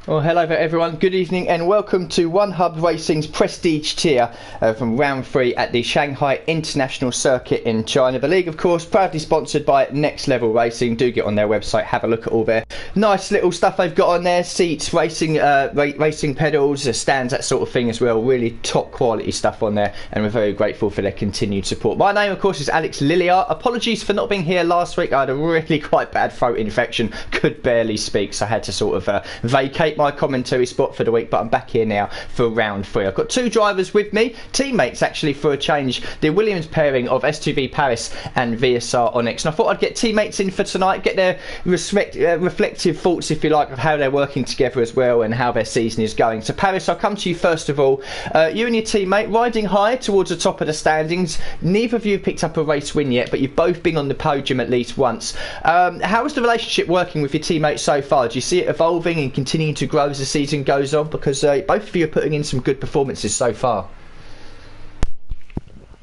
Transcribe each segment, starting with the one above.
Well, hello there everyone, good evening and welcome to One Hub Racing's Prestige Tier from round 3 at the Shanghai International Circuit in China. The league, of course, proudly sponsored by Next Level Racing. Do get on their website, have a look at all their nice little stuff they've got on there. Seats, racing racing pedals, stands, that sort of thing as well. Really top quality stuff on there, and we're very grateful for their continued support. My name, of course, is Alex Lilliard. Apologies for not being here last week. I had a really quite bad throat infection, could barely speak, so I had to sort of vacate my commentary spot for the week, but I'm back here now for round 3. I've got two drivers with me, teammates actually for a change, the Williams pairing of S2V Paris and VSR Onyx, and I thought I'd get teammates in for tonight, get their reflective thoughts, if you like, of how they're working together as well and how their season is going. So Paris, I'll come to you first of all. You and your teammate riding high towards the top of the standings. Neither of you have picked up a race win yet, but you've both been on the podium at least once. How is the relationship working with your teammates so far? Do you see it evolving and continuing to grow as the season goes on? Because both of you are putting in some good performances so far.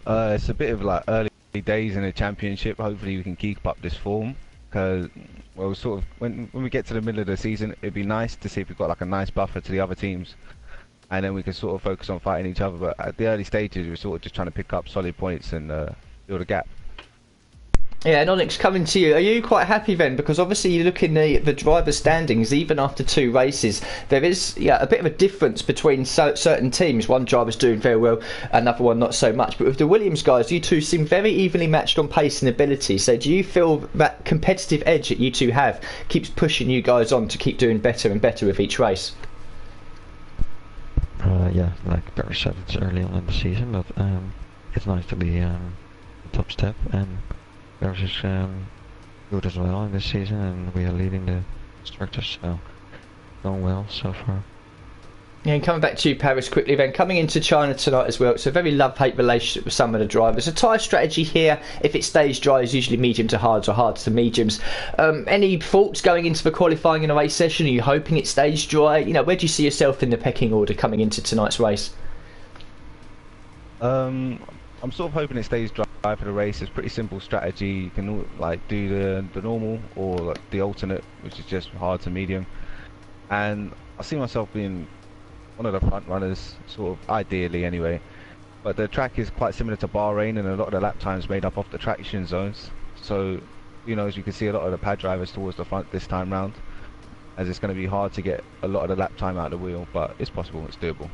It's a bit of like early days in the championship. Hopefully we can keep up this form, because well, sort of when we get to the middle of the season, it'd be nice to see if we've got like a nice buffer to the other teams, and then we can sort of focus on fighting each other. But at the early stages, we're sort of just trying to pick up solid points and build a gap. Yeah, and Onyx, coming to you, are you quite happy then? Because obviously you look in the driver standings, even after 2 races, there is a bit of a difference between certain teams. One driver's doing very well, another one not so much. But with the Williams guys, you two seem very evenly matched on pace and ability. So do you feel that competitive edge that you two have keeps pushing you guys on to keep doing better and better with each race? Yeah, like Barry said, it's early on in the season, but it's nice to be top step, and Barry is good as well in this season, and we are leading the constructors, so going well so far. Yeah, and coming back to you, Paris, quickly then, coming into China tonight as well, it's a very love-hate relationship with some of the drivers. The tyre strategy here, if it stays dry, is usually medium to hards or hards to mediums. Any thoughts going into the qualifying in a race session? Are you hoping it stays dry? You know, where do you see yourself in the pecking order coming into tonight's race? I'm sort of hoping it stays dry for the race. It's a pretty simple strategy. You can like do the normal or like the alternate, which is just hard to medium. And I see myself being one of the front runners, sort of ideally anyway. But the track is quite similar to Bahrain, and a lot of the lap times made up of the traction zones. So, you know, as you can see, a lot of the pad drivers towards the front this time round, as it's going to be hard to get a lot of the lap time out of the wheel, but it's possible, it's doable.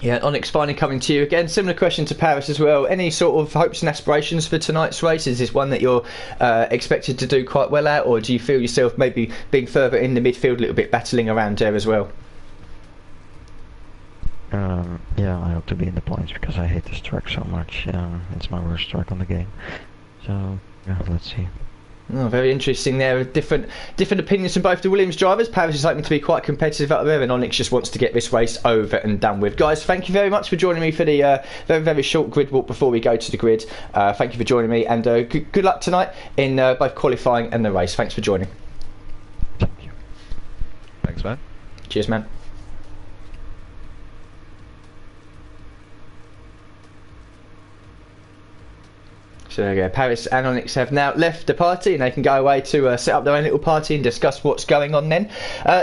Yeah, Onyx, finally coming to you again. Similar question to Paris as well. Any sort of hopes and aspirations for tonight's race? Is this one that you're expected to do quite well at, or do you feel yourself maybe being further in the midfield a little bit, battling around there as well? Yeah, I hope to be in the points because I hate this track so much. It's my worst track on the game. So, yeah, let's see. Oh, very interesting there. Different opinions from both the Williams drivers. Paris is hoping to be quite competitive up there, and Onyx just wants to get this race over and done with. Guys, thank you very much for joining me for the very, very short grid walk before we go to the grid. Thank you for joining me, and good luck tonight in both qualifying and the race. Thanks for joining. Thank you. Thanks, man. Cheers, man. So there you go. Paris and Onyx have now left the party, and they can go away to set up their own little party and discuss what's going on then.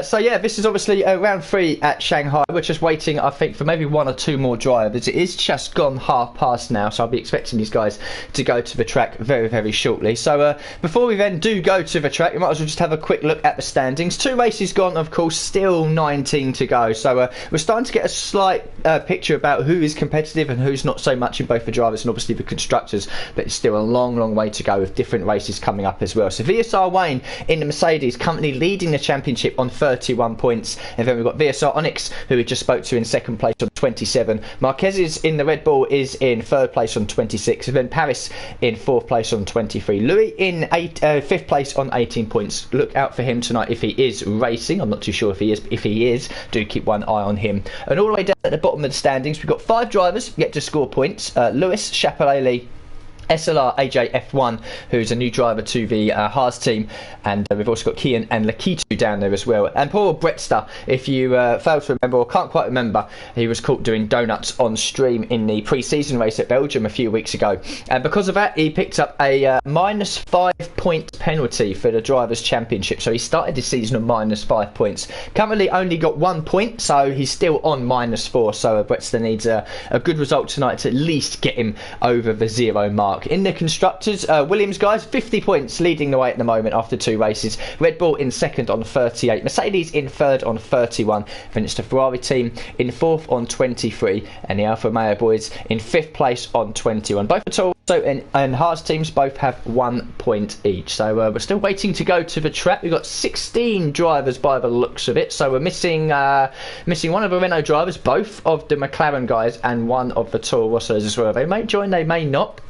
So yeah, this is obviously round 3 at Shanghai. We're just waiting, I think, for maybe 1 or 2 more drivers. It is just gone past now, so I'll be expecting these guys to go to the track very, very shortly. So before we then do go to the track, we might as well just have a quick look at the standings. 2 races gone, of course, still 19 to go. So we're starting to get a slight picture about who is competitive and who's not so much in both the drivers and obviously the constructors, but it's still a long way to go with different races coming up as well. So VSR Wayne in the Mercedes currently leading the championship on 31 points, and then we've got VSR Onyx, who we just spoke to, in 2nd place on 27. Marquez in the Red Bull is in 3rd place on 26, and then Paris in 4th place on 23. Louis in 5th place on 18 points. Look out for him tonight if he is racing. I'm not too sure if he is, but if he is, do keep one eye on him. And all the way down at the bottom of the standings, we've got 5 drivers yet to score points. Lewis, Chaparelli, SLR AJF1, who's a new driver to the Haas team, and we've also got Kian and Lakitu down there as well. And poor Bretster, if you fail to remember or can't quite remember, he was caught doing donuts on stream in the pre-season race at Belgium a few weeks ago, and because of that he picked up a -5 point penalty for the Drivers' Championship. So he started this season on -5 points. Currently only got 1 point, so he's still on -4. So Bretster needs a good result tonight to at least get him over the 0 mark. In the constructors, Williams guys, 50 points, leading the way at the moment after 2 races. Red Bull in second on 38, Mercedes in third on 31, then it's the Ferrari team in fourth on 23, and the Alfa Romeo boys in fifth place on 21. Both the Toro and Haas teams both have 1 point each. So we're still waiting to go to the track. We've got 16 drivers by the looks of it, so we're missing one of the Renault drivers, both of the McLaren guys, and one of the Toro Rossos as well. They may join, they may not.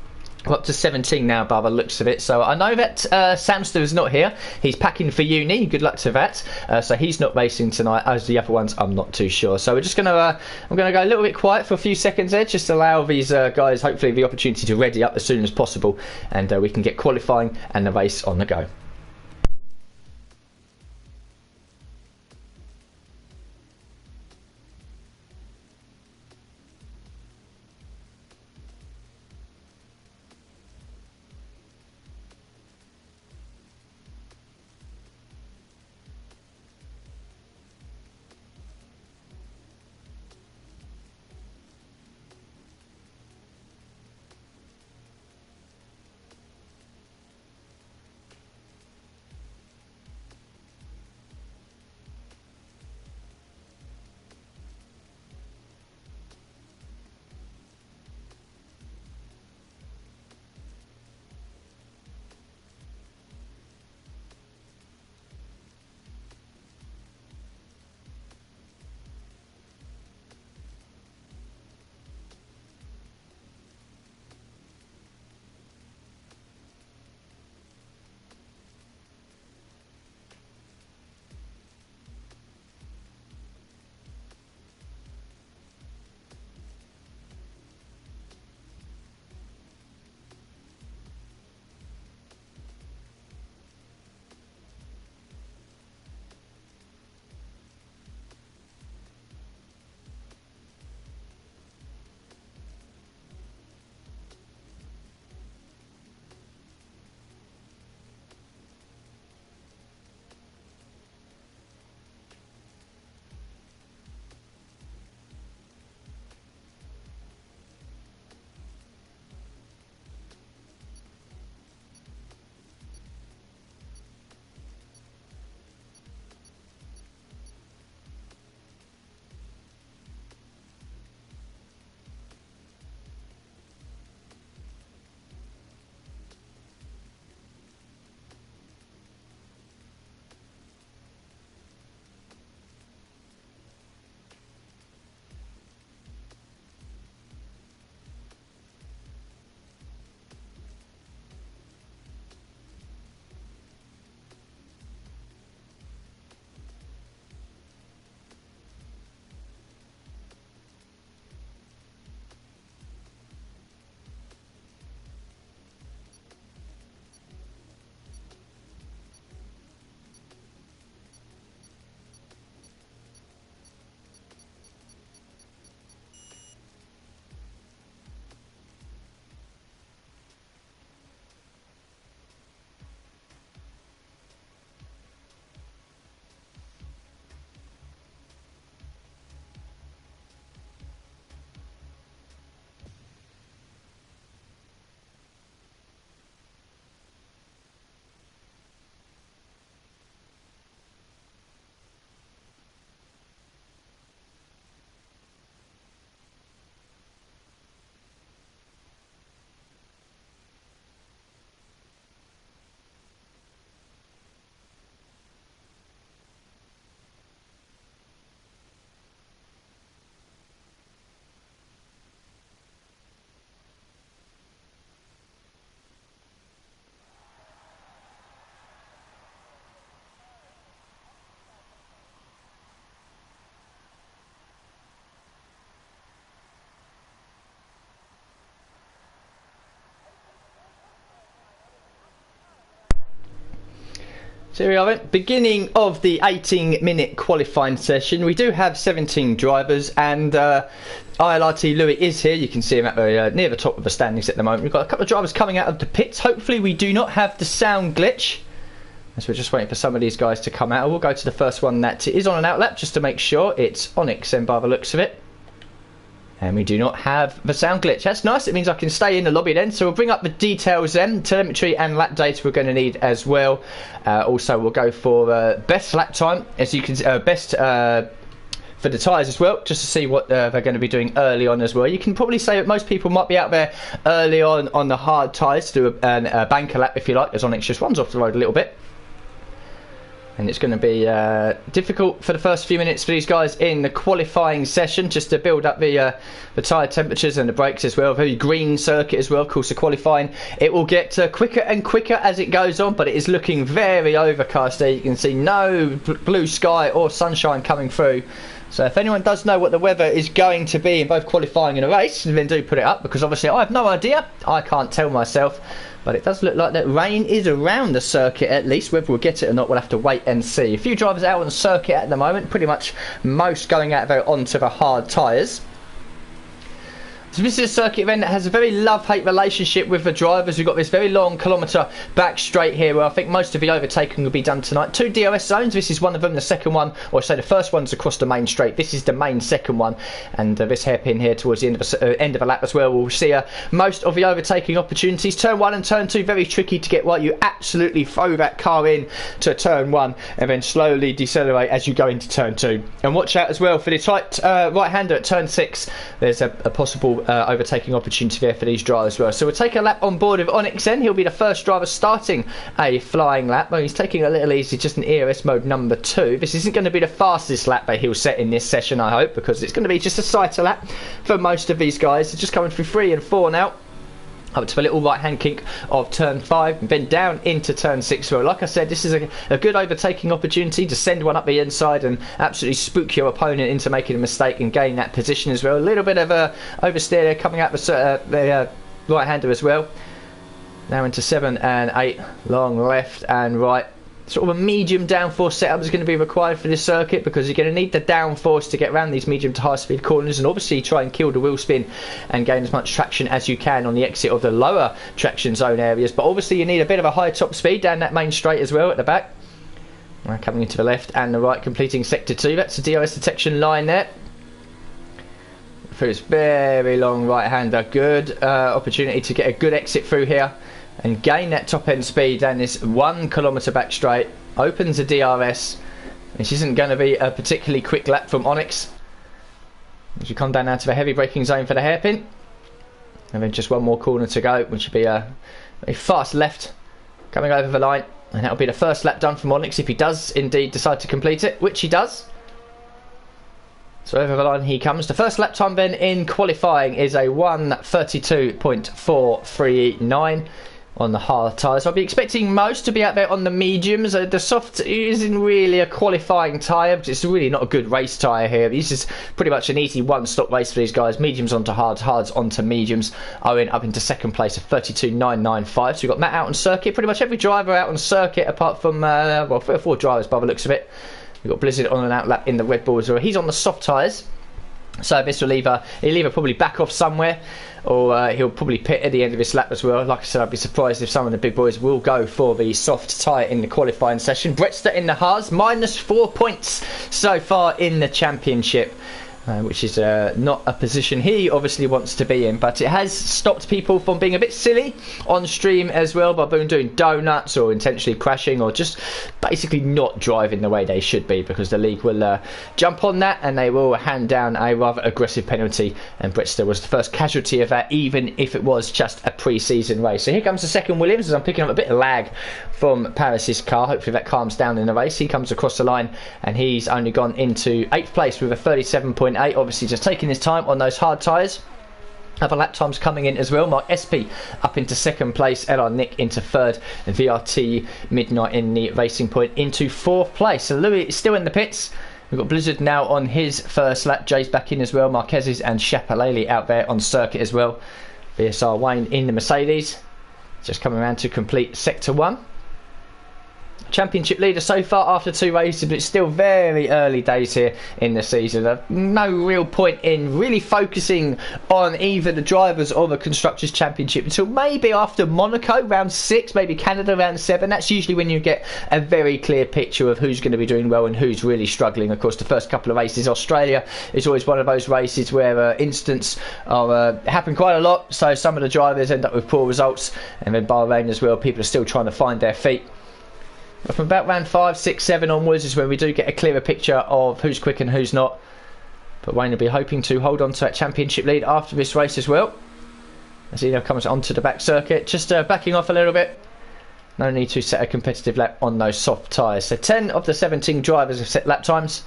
We're up to 17 now by the looks of it. So I know that Samster is not here. He's packing for uni. Good luck to that. So he's not racing tonight. As the other ones, I'm not too sure. So we're just gonna I'm gonna go a little bit quiet for a few seconds there, just to allow these guys hopefully the opportunity to ready up as soon as possible, and we can get qualifying and the race on the go. So here we are, beginning of the 18-minute qualifying session. We do have 17 drivers, and ILRT Louis is here. You can see him at the, near the top of the standings at the moment. We've got a couple of drivers coming out of the pits. Hopefully we do not have the sound glitch, as we're just waiting for some of these guys to come out. We'll go to the first one that is on an outlap just to make sure. It's Onyx, and by the looks of it. And we do not have the sound glitch. That's nice. It means I can stay in the lobby then. So we'll bring up the details then. Telemetry and lap data we're going to need as well. Also, we'll go for best lap time, as you can best for the tyres as well, just to see what they're going to be doing early on as well. You can probably say that most people might be out there early on the hard tyres to do a banker lap, if you like, as Onyx just runs off the road a little bit. And it's going to be difficult for the first few minutes for these guys in the qualifying session, just to build up the tyre temperatures and the brakes as well. Very green circuit as well. Of course, the qualifying, it will get quicker and quicker as it goes on, but it is looking very overcast there. You can see no blue sky or sunshine coming through. So if anyone does know what the weather is going to be in both qualifying and a race, then do put it up, because obviously I have no idea. I can't tell myself. But it does look like that rain is around the circuit at least. Whether we'll get it or not, we'll have to wait and see. A few drivers out on the circuit at the moment. Pretty much most going out there onto the hard tyres. So this is a circuit event that has a very love-hate relationship with the drivers. We've got this very long kilometre back straight here, where I think most of the overtaking will be done tonight. 2 DRS zones. This is one of them. The second one, or I say the first one's across the main straight. This is the main second one, and this hairpin here towards the end of a lap as well. We'll see most of the overtaking opportunities. Turn 1 and turn 2 very tricky to get while you absolutely throw that car in to turn 1 and then slowly decelerate as you go into turn 2. And watch out as well for the tight right-hander at turn 6. There's a possible overtaking opportunity there for these drivers as well. So we'll take a lap on board with Onyx then. He'll be the first driver starting a flying lap. Well, he's taking a little easy, just in ERS mode number 2. This isn't going to be the fastest lap that he'll set in this session, I hope, because it's going to be just a sighter lap for most of these guys. They're just coming through 3 and 4 now. Up to the little right hand kink of turn 5 and then down into turn 6. Well, like I said, this is a good overtaking opportunity to send one up the inside and absolutely spook your opponent into making a mistake and gain that position as well. A little bit of oversteer there coming out the right hander as well. Now into 7 and 8, long left and right. Sort of a medium downforce setup is going to be required for this circuit, because you're going to need the downforce to get around these medium to high speed corners, and obviously try and kill the wheel spin and gain as much traction as you can on the exit of the lower traction zone areas. But obviously you need a bit of a high top speed down that main straight as well at the back. Coming into the left and the right, completing sector 2. That's the DRS detection line there. Through this very long right hander. Good opportunity to get a good exit through here and gain that top end speed down this 1 kilometre back straight. Opens the DRS. This isn't going to be a particularly quick lap from Onyx, as you come down now to the heavy braking zone for the hairpin, and then just one more corner to go, which will be a fast left coming over the line, and that'll be the first lap done from Onyx if he does indeed decide to complete it, which he does. So over the line he comes. The first lap time then in qualifying is a 1:32.439 on the hard tyres. I'll be expecting most to be out there on the mediums. The soft isn't really a qualifying tyre, but it's really not a good race tyre here. This is pretty much an easy one-stop race for these guys. Mediums onto hards, hards onto mediums. Owen up into second place at 32.995. So we've got Matt out on circuit. Pretty much every driver out on circuit, apart from, well, 3 or 4 drivers by the looks of it. We've got Blizzard on an outlap in the Red Bull as well. He's on the soft tyres. So this will he'll either probably back off somewhere, or he'll probably pit at the end of this lap as well. Like I said, I'd be surprised if some of the big boys will go for the soft tyre in the qualifying session. Brettster in the hards, -4 points so far in the championship. Which is not a position he obviously wants to be in, but it has stopped people from being a bit silly on stream as well, by doing donuts or intentionally crashing or just basically not driving the way they should be, because the league will jump on that and they will hand down a rather aggressive penalty, and Brettster was the first casualty of that, even if it was just a pre-season race. So here comes the second Williams, as I'm picking up a bit of lag from Paris's car. Hopefully that calms down in the race. He comes across the line and he's only gone into 8th place with a 37.8. Obviously just taking his time on those hard tyres. Other lap times coming in as well. Mark SP up into second place. LR Nick into third. And VRT Midnight in the Racing Point into 4th place. So Louis is still in the pits. We've got Blizzard now on his first lap. Jay's back in as well. Marquez's and Chapalele out there on circuit as well. BSR Wayne in the Mercedes, just coming around to complete sector 1. Championship leader so far after 2 races, but it's still very early days here in the season. There's no real point in really focusing on either the drivers or the Constructors' Championship until maybe after Monaco, round 6, maybe Canada, round 7. That's usually when you get a very clear picture of who's going to be doing well and who's really struggling. Of course, the first couple of races, Australia is always one of those races where incidents happen quite a lot, so some of the drivers end up with poor results, and then Bahrain as well, people are still trying to find their feet. But from about round 5, 6, 7 onwards is where we do get a clearer picture of who's quick and who's not. But Wayne will be hoping to hold on to that championship lead after this race as well, as he now comes onto the back circuit, just backing off a little bit. No need to set a competitive lap on those soft tyres. So 10 of the 17 drivers have set lap times,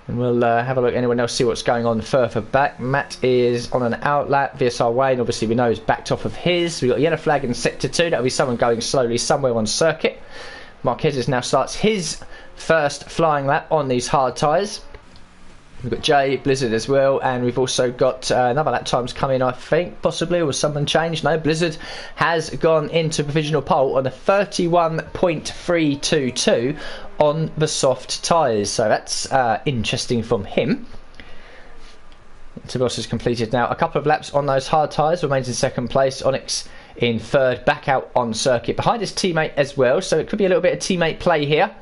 and we'll have a look. Anyone else see what's going on further back? Matt is on an out lap. VSR Wayne, obviously we know, is backed off of his. We've got a yellow flag in sector 2. That'll be someone going slowly somewhere on circuit. Marquez now starts his first flying lap on these hard tyres. We've got Jay, Blizzard as well, and we've also got another lap times coming, I think, possibly, or someone changed? No, Blizzard has gone into provisional pole on a 31.322 on the soft tyres, so that's interesting from him. Tobias has completed now a couple of laps on those hard tyres, remains in second place. Onyx in third, back out on circuit behind his teammate as well, so it could be a little bit of teammate play here.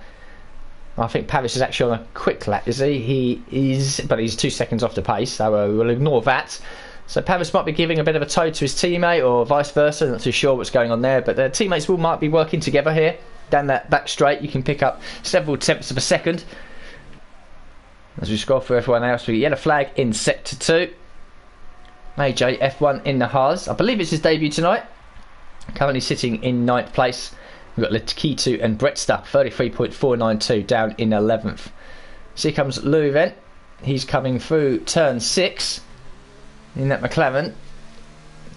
I think Paris is actually on a quick lap, is he? He is, but he's 2 seconds off the pace, so we'll ignore that. So Paris might be giving a bit of a tow to his teammate, or vice versa, not too sure what's going on there, but their teammates might be working together here. Down that back straight you can pick up several tenths of a second. As we scroll through everyone else, we get yellow flag in sector 2. AJ F1 in the Haas, I believe it's his debut tonight. Currently sitting in 9th place. We've got Lakitu and Bretsta, 33.492, down in 11th. So here comes Louis then. He's coming through turn 6 in that McLaren,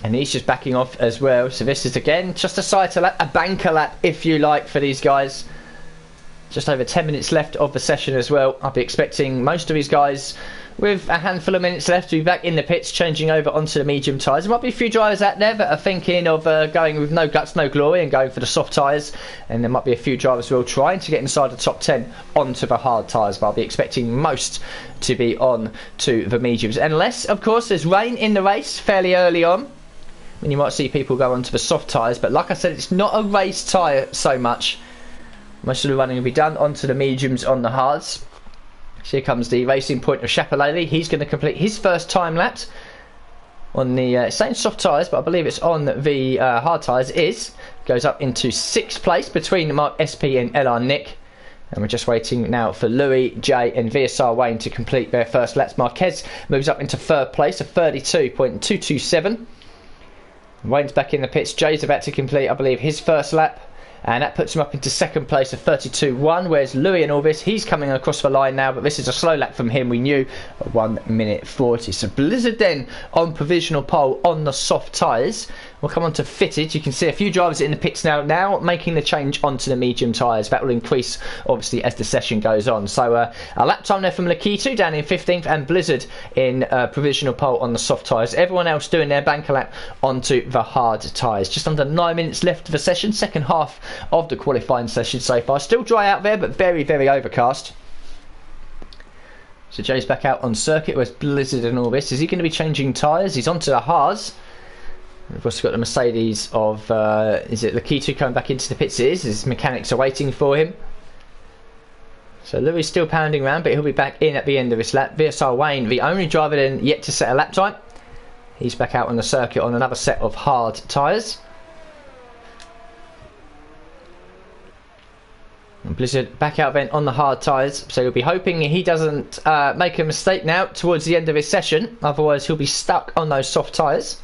and he's just backing off as well. So this is again just a cycle lap, a banker lap if you like, for these guys. Just over 10 minutes left of the session as well. I'll be expecting most of these guys, with a handful of minutes left, to be back in the pits, changing over onto the medium tyres. There might be a few drivers out there that are thinking of going with no guts, no glory, and going for the soft tyres. And there might be a few drivers who will trying to get inside the top 10 onto the hard tyres. But I'll be expecting most to be on to the mediums. Unless, of course, there's rain in the race fairly early on, when you might see people go onto the soft tyres. But like I said, it's not a race tyre so much. Most of the running will be done onto the mediums on the hards. So here comes the racing point of Chapelele. He's going to complete his first time lap on the same soft tyres, but I believe it's on the hard tyres. Goes up into 6th place between Mark SP and LR Nick. And we're just waiting now for Louis, Jay and VSR Wayne to complete their first laps. Marquez moves up into 3rd place, a 32.227. Wayne's back in the pits. Jay's about to complete, I believe, his first lap, and that puts him up into 2nd place of 32.1. Whereas Louis and all this, he's coming across the line now, but this is a slow lap from him, we knew, at 1 minute 40. So Blizzard then on provisional pole on the soft tyres. We'll come on to fitted. You can see a few drivers in the pits now making the change onto the medium tyres. That will increase obviously as the session goes on. So a lap time there from Lakitu down in 15th, and Blizzard in provisional pole on the soft tyres. Everyone else doing their banker lap onto the hard tyres. Just under 9 minutes left of the session, second half of the qualifying session so far. Still dry out there, but very, very overcast. So Jay's back out on circuit with Blizzard and all this. Is he going to be changing tyres? He's onto the hards. We've also got the Mercedes of, is it Lakitu coming back into the pits? It is. His mechanics are waiting for him. So Louis still pounding around, but he'll be back in at the end of this lap. VSR Wayne, the only driver then yet to set a lap time. He's back out on the circuit on another set of hard tyres. And Blizzard back out then on the hard tyres, so he'll be hoping he doesn't make a mistake now towards the end of his session, otherwise he'll be stuck on those soft tyres.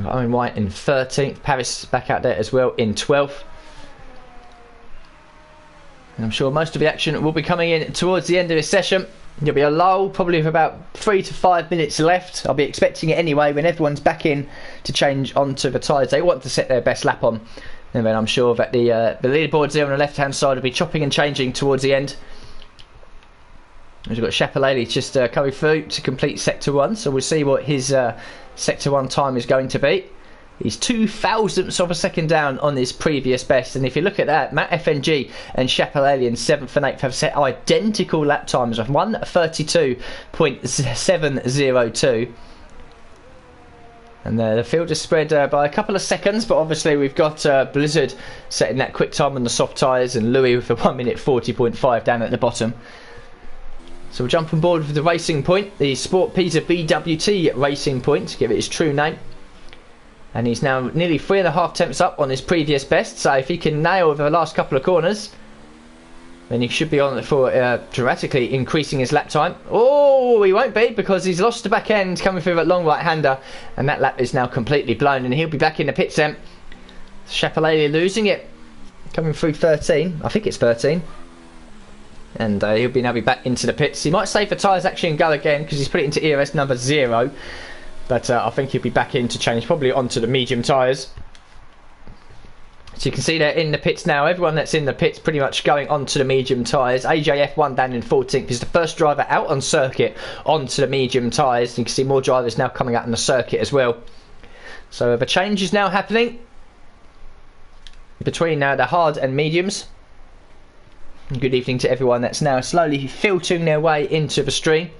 Owen White in 13th, Paris back out there as well in 12th. And I'm sure most of the action will be coming in towards the end of this session. There'll be a lull, probably with about 3 to 5 minutes left. I'll be expecting it anyway when everyone's back in to change onto the tyres they want to set their best lap on. And then I'm sure that the leaderboards there on the left hand side will be chopping and changing towards the end. We've got Chapelele just coming through to complete Sector 1, so we'll see what his Sector 1 time is going to be. He's 0.02 of a second down on his previous best, and if you look at that, Matt FNG and Chapelali in 7th and 8th have set identical lap times of 1:32.702. And the field is spread by a couple of seconds, but obviously we've got Blizzard setting that quick time on the soft tyres, and Louis with a 1:40.5 down at the bottom. So we'll jump on board with the Racing Point, the Sport Peter BWT Racing Point, to give it his true name. And he's now nearly 3.5 tenths up on his previous best, so if he can nail the last couple of corners, then he should be on for dramatically increasing his lap time. Oh, he won't be, because he's lost the back end coming through that long right-hander, and that lap is now completely blown, and he'll be back in the pits then. Chapelali losing it, coming through 13, I think it's 13. And he'll now be back into the pits. He might save the tyres actually and go again, because he's put it into ERS number 0. But I think he'll be back in to change, probably onto the medium tyres. So you can see they're in the pits now. Everyone that's in the pits pretty much going onto the medium tyres. AJF1 down in 14th is the first driver out on circuit onto the medium tyres. You can see more drivers now coming out on the circuit as well. So the change is now happening between the hard and mediums. Good evening to everyone that's now slowly filtering their way into the stream.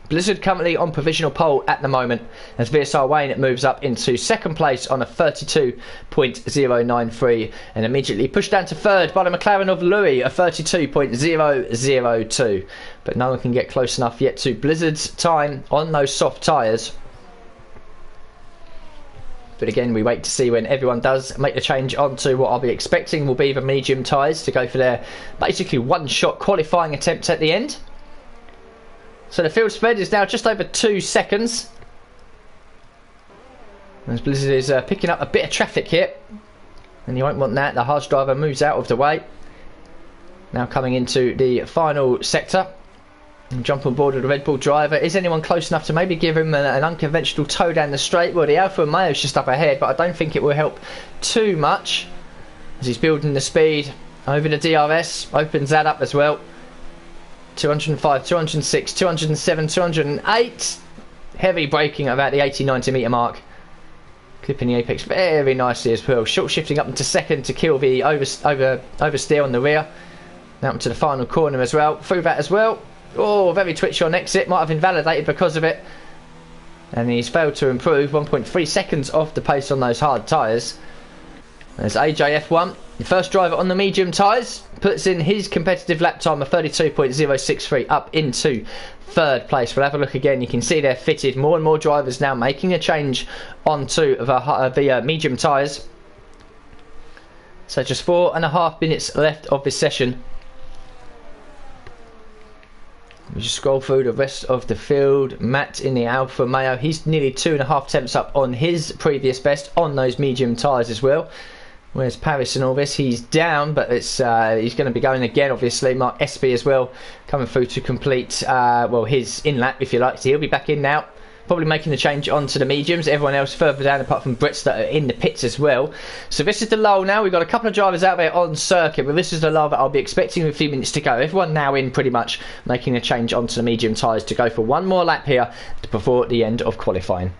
Blizzard currently on provisional pole at the moment, as VSR Wayne moves up into second place on a 32.093, and immediately pushed down to third by the McLaren of Louis, a 32.002. But no one can get close enough yet to Blizzard's time on those soft tyres. But again, we wait to see when everyone does make the change onto what I'll be expecting will be the medium tyres to go for their basically one-shot qualifying attempt at the end. So the field spread is now just over 2 seconds. As Blizzard is picking up a bit of traffic here, and you won't want that. The harsh driver moves out of the way. Now coming into the final sector. And jump on board with the Red Bull driver. Is anyone close enough to maybe give him an unconventional tow down the straight? Well, the Alfa Romeo is just up ahead, but I don't think it will help too much, as he's building the speed over the DRS. Opens that up as well. 205, 206, 207, 208. Heavy braking about the 80-90 metre mark. Clipping the apex very nicely as well. Short shifting up into second to kill the oversteer on the rear. Now into the final corner as well. Through that as well. Oh, very twitchy on exit. Might have invalidated because of it. And he's failed to improve. 1.3 seconds off the pace on those hard tyres. There's AJF1. The first driver on the medium tyres puts in his competitive lap time of 32.063 up into third place. We'll have a look again. You can see they're fitted. More and more drivers now making a change onto the medium tyres. So just 4.5 minutes left of this session. We just scroll through the rest of the field. Matt in the Alfa Romeo, he's nearly 2.5 tenths up on his previous best on those medium tyres as well. Whereas Paris and all this, he's down, but it's he's going to be going again, obviously. Mark Espy as well, coming through to complete his in-lap, if you like. So he'll be back in now, probably making the change onto the mediums. Everyone else further down, apart from Brits, that are in the pits as well. So this is the lull now. We've got a couple of drivers out there on circuit, but this is the lull that I'll be expecting with a few minutes to go. Everyone now in, pretty much, making a change onto the medium tyres to go for one more lap here before the end of qualifying.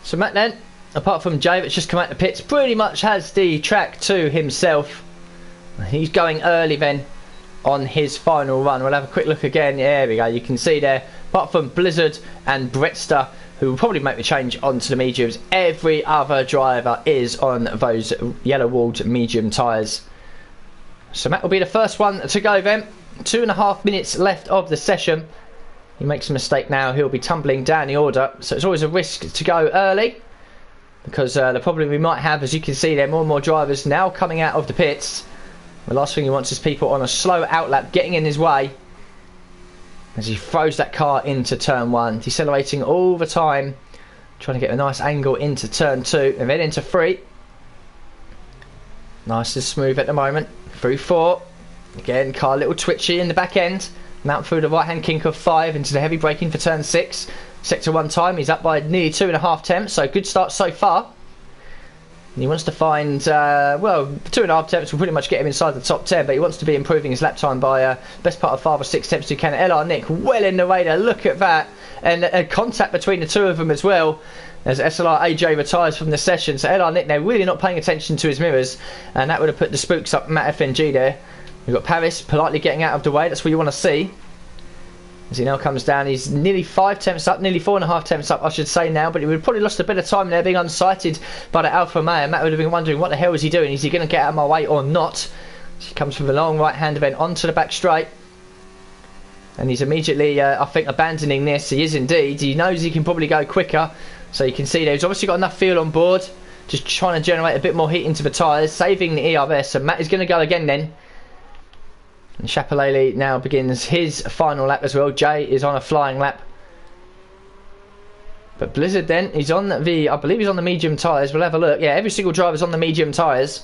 So Matt then, apart from Jay that's just come out the pits, pretty much has the track to himself. He's going early then on his final run. We'll have a quick look again. There we go. You can see there, apart from Blizzard and Bretster, who will probably make the change onto the mediums. Every other driver is on those yellow-walled medium tyres. So Matt will be the first one to go then. 2.5 minutes left of the session. He makes a mistake now, he'll be tumbling down the order. So it's always a risk to go early, because the problem we might have, as you can see there, more and more drivers now coming out of the pits. The last thing he wants is people on a slow outlap getting in his way as he throws that car into turn 1, decelerating all the time, trying to get a nice angle into turn 2 and then into 3. Nice and smooth at the moment. Through 4. Again, car a little twitchy in the back end. Mount through the right hand kink of 5 into the heavy braking for turn 6. Sector 1 time, he's up by nearly 2.5 tenths, so good start so far. And he wants to find, well, 2.5 tenths will pretty much get him inside the top 10, but he wants to be improving his lap time by best part of 5 or 6 tenths to can. LR Nick well in the radar, look at that. And a contact between the two of them as well, as SLR AJ retires from the session. So LR Nick now really not paying attention to his mirrors, and that would have put the spooks up Matt FNG there. We've got Paris politely getting out of the way, that's what you want to see. As he now comes down, he's nearly 5 tenths up, nearly 4.5 tenths up I should say now, but he would have probably lost a bit of time there being unsighted by the Alfa Romeo. Matt would have been wondering what the hell is he doing, is he going to get out of my way or not? So he comes from the long right hand event onto the back straight, and he's immediately I think abandoning this. He is indeed, he knows he can probably go quicker, so you can see there he's obviously got enough fuel on board, just trying to generate a bit more heat into the tyres, saving the ERS. So Matt is going to go again then. And Chapelele now begins his final lap as well. Jay is on a flying lap. But Blizzard then, he's on the, I believe he's on the medium tyres. We'll have a look. Yeah, every single driver's on the medium tyres.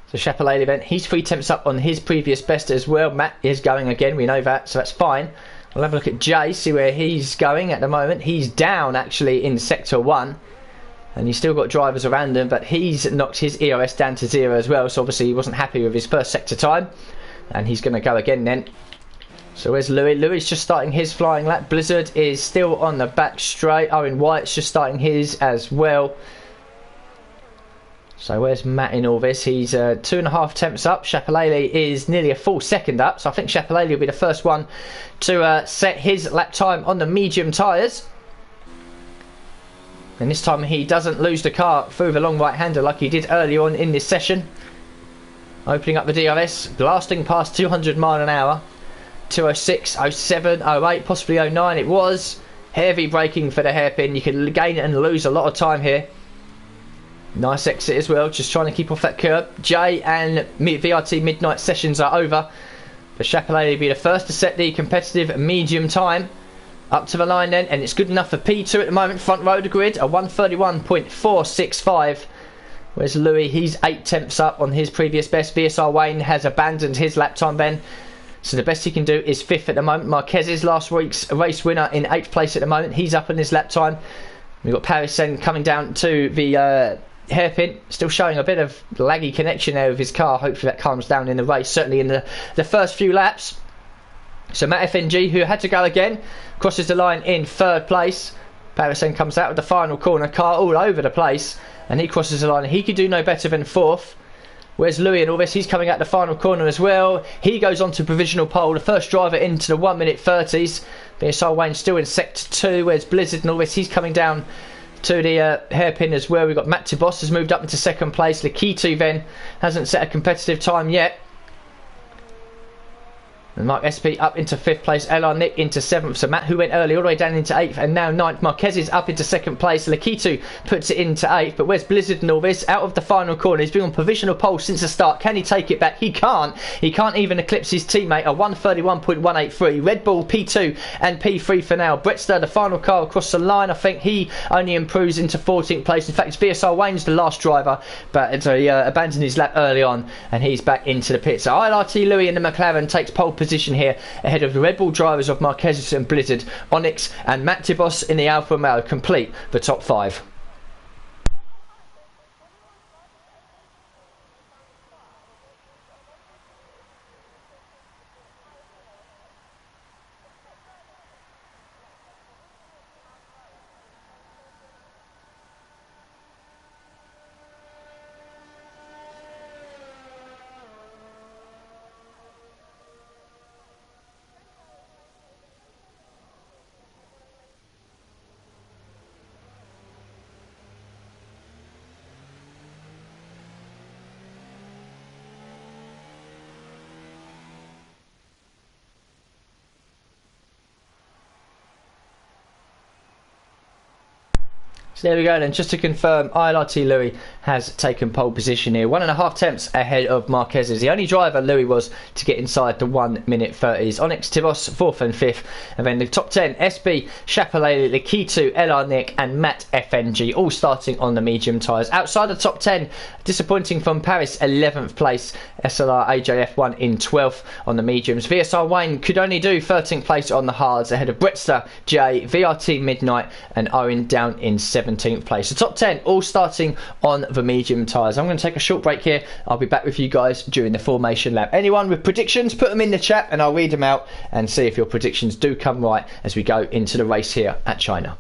So Chapelele then, he's 3 tenths up on his previous best as well. Matt is going again, we know that, so that's fine. We'll have a look at Jay, see where he's going at the moment. He's down actually in sector 1. And he's still got drivers around him, but he's knocked his ERS down to 0 as well, so obviously he wasn't happy with his first sector time, and he's going to go again then. So where's Louis? Louis is just starting his flying lap. Blizzard is still on the back straight. Owen White's just starting his as well. So where's Matt in all this? He's 2.5 tenths up. Chapelele is nearly a full second up, so I think Chapelele will be the first one to set his lap time on the medium tyres. And this time he doesn't lose the car through the long right hander like he did earlier on in this session. Opening up the DRS, blasting past 200 mile an hour. 206, 07, 08, possibly 09 it was. Heavy braking for the hairpin. You can gain and lose a lot of time here. Nice exit as well, just trying to keep off that curb. Jay and VRT midnight sessions are over. But Chapelele will be the first to set the competitive medium time. Up to the line then, and it's good enough for P2 at the moment, front row of the grid, a 131.465. Where's Louis? He's 8 tenths up on his previous best. VSR Wayne has abandoned his lap time then, so the best he can do is 5th at the moment. Marquez's last week's race winner in 8th place at the moment, he's up on his lap time. We've got Paris then coming down to the hairpin, still showing a bit of laggy connection there with his car. Hopefully that calms down in the race, certainly in the first few laps. So Matt FNG, who had to go again, crosses the line in 3rd place. Paris then comes out of the final corner, car all over the place, and he crosses the line. He could do no better than 4th. Where's Louis and all this? He's coming out the final corner as well. He goes on to provisional pole, the first driver into the 1 minute 30s. BSR Wayne still in sector 2. Where's Blizzard and all this? He's coming down to the hairpin as well. We've got Matt Tibos has moved up into 2nd place. Lakitu then hasn't set a competitive time yet. And Mark SP up into 5th place, LR Nick into 7th, so Matt, who went early, all the way down into 8th, and now 9th. Marquez is up into 2nd place, Lakitu puts it into 8th, but where's Blizzard and all this? Out of the final corner, he's been on provisional pole since the start. Can he take it back? He can't even eclipse his teammate, a 131.183. Red Bull P2 and P3 for now. Brett Sturr, the final car across the line, I think he only improves into 14th place. In fact, it's VSR Wayne's the last driver, but he abandoned his lap early on, and he's back into the pit. So ILRT Louis in the McLaren takes pole position here ahead of the Red Bull drivers of Marquez and Blizzard. Onyx and Matt Tibos in the Alfa Romeo complete the top 5. So there we go then, just to confirm, ILRT Louis has taken pole position here, 1.5 tenths ahead of Marquez's. The only driver Louis was to get inside the 1 minute 30s. Onyx Tibos 4th and 5th, and then the top 10, SB, Chapelet, Likitu, LR Nick and Matt FNG, all starting on the medium tyres. Outside the top 10, disappointing from Paris, 11th place, SLR AJF1 in 12th on the mediums. VSR Wayne could only do 13th place on the hards, ahead of Bretster, J, VRT Midnight and Owen down in 17th place. The top 10 all starting on the medium tyres. I'm going to take a short break here. I'll be back with you guys during the formation lap. Anyone with predictions, put them in the chat and I'll read them out and see if your predictions do come right as we go into the race here at China.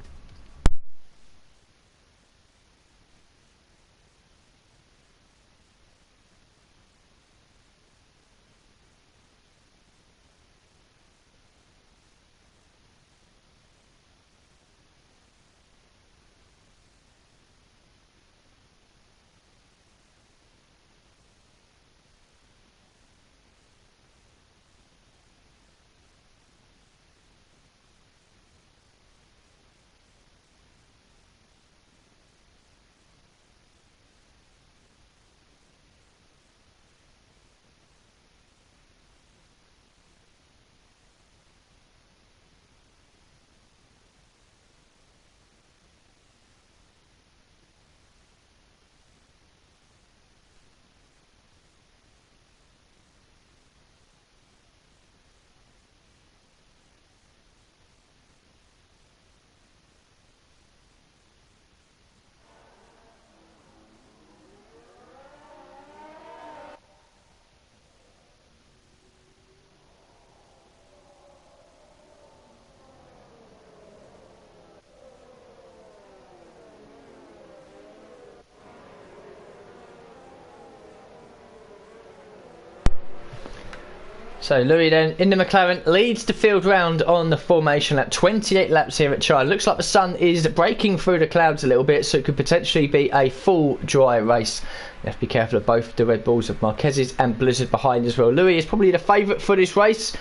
So Louis then in the McLaren leads the field round on the formation lap. 28 laps here at China. Looks like the sun is breaking through the clouds a little bit, so it could potentially be a full dry race. You have to be careful of both the Red Bulls of Marquez's and Blizzard behind as well. Louis is probably the favourite for this race.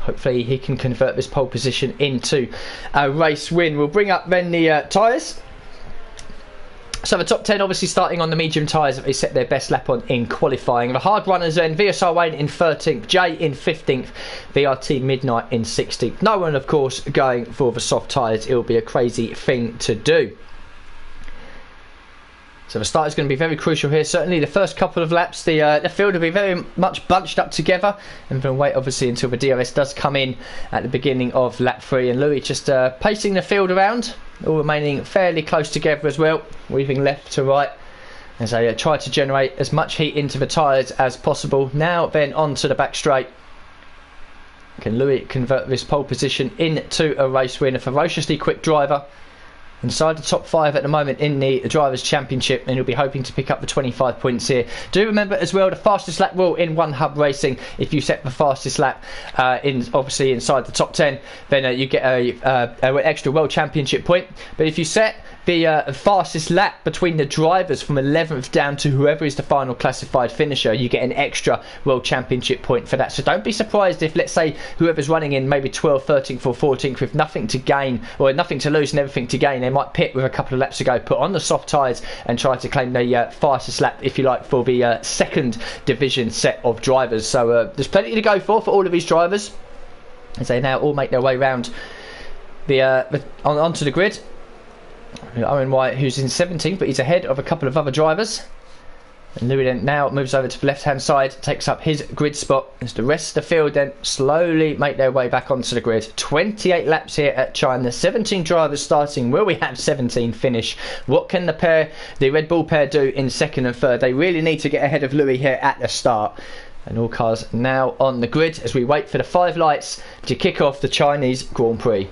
Hopefully he can convert this pole position into a race win. We'll bring up then the tyres. So the top 10 obviously starting on the medium tyres that they set their best lap on in qualifying. The hard runners then, VSR Wayne in 13th, Jay in 15th, VRT Midnight in 16th. No one of course going for the soft tyres. It will be a crazy thing to do. So the start is going to be very crucial here. Certainly the first couple of laps, the field will be very much bunched up together, and we'll wait obviously until the DRS does come in at the beginning of lap 3. And Louis just pacing the field around, all remaining fairly close together as well, weaving left to right as they try to generate as much heat into the tyres as possible. Now then onto the back straight. Can Louis convert this pole position into a race win? A ferociously quick driver. Inside the top 5 at the moment in the Drivers' Championship, and he'll be hoping to pick up the 25 points here. Do remember as well the fastest lap rule in One Hub Racing. If you set the fastest lap obviously inside the top 10, then you get an extra World Championship point. But if you set the fastest lap between the drivers from 11th down to whoever is the final classified finisher, you get an extra World Championship point for that. So don't be surprised if, let's say, whoever's running in maybe 12th, 13th or 14th with nothing to gain or nothing to lose and everything to gain, they might pit with a couple of laps to go, put on the soft tyres and try to claim the fastest lap, if you like, for the second division set of drivers. So there's plenty to go for all of these drivers as they now all make their way round onto the grid. Owen White, who's in 17th, but he's ahead of a couple of other drivers. And Louis then now moves over to the left hand side, takes up his grid spot as the rest of the field then slowly make their way back onto the grid. 28 laps here at China, 17 drivers starting. Will we have 17 finish? What can the Red Bull pair do in second and third? They really need to get ahead of Louis here at the start. And all cars now on the grid as we wait for the 5 lights to kick off the Chinese Grand Prix.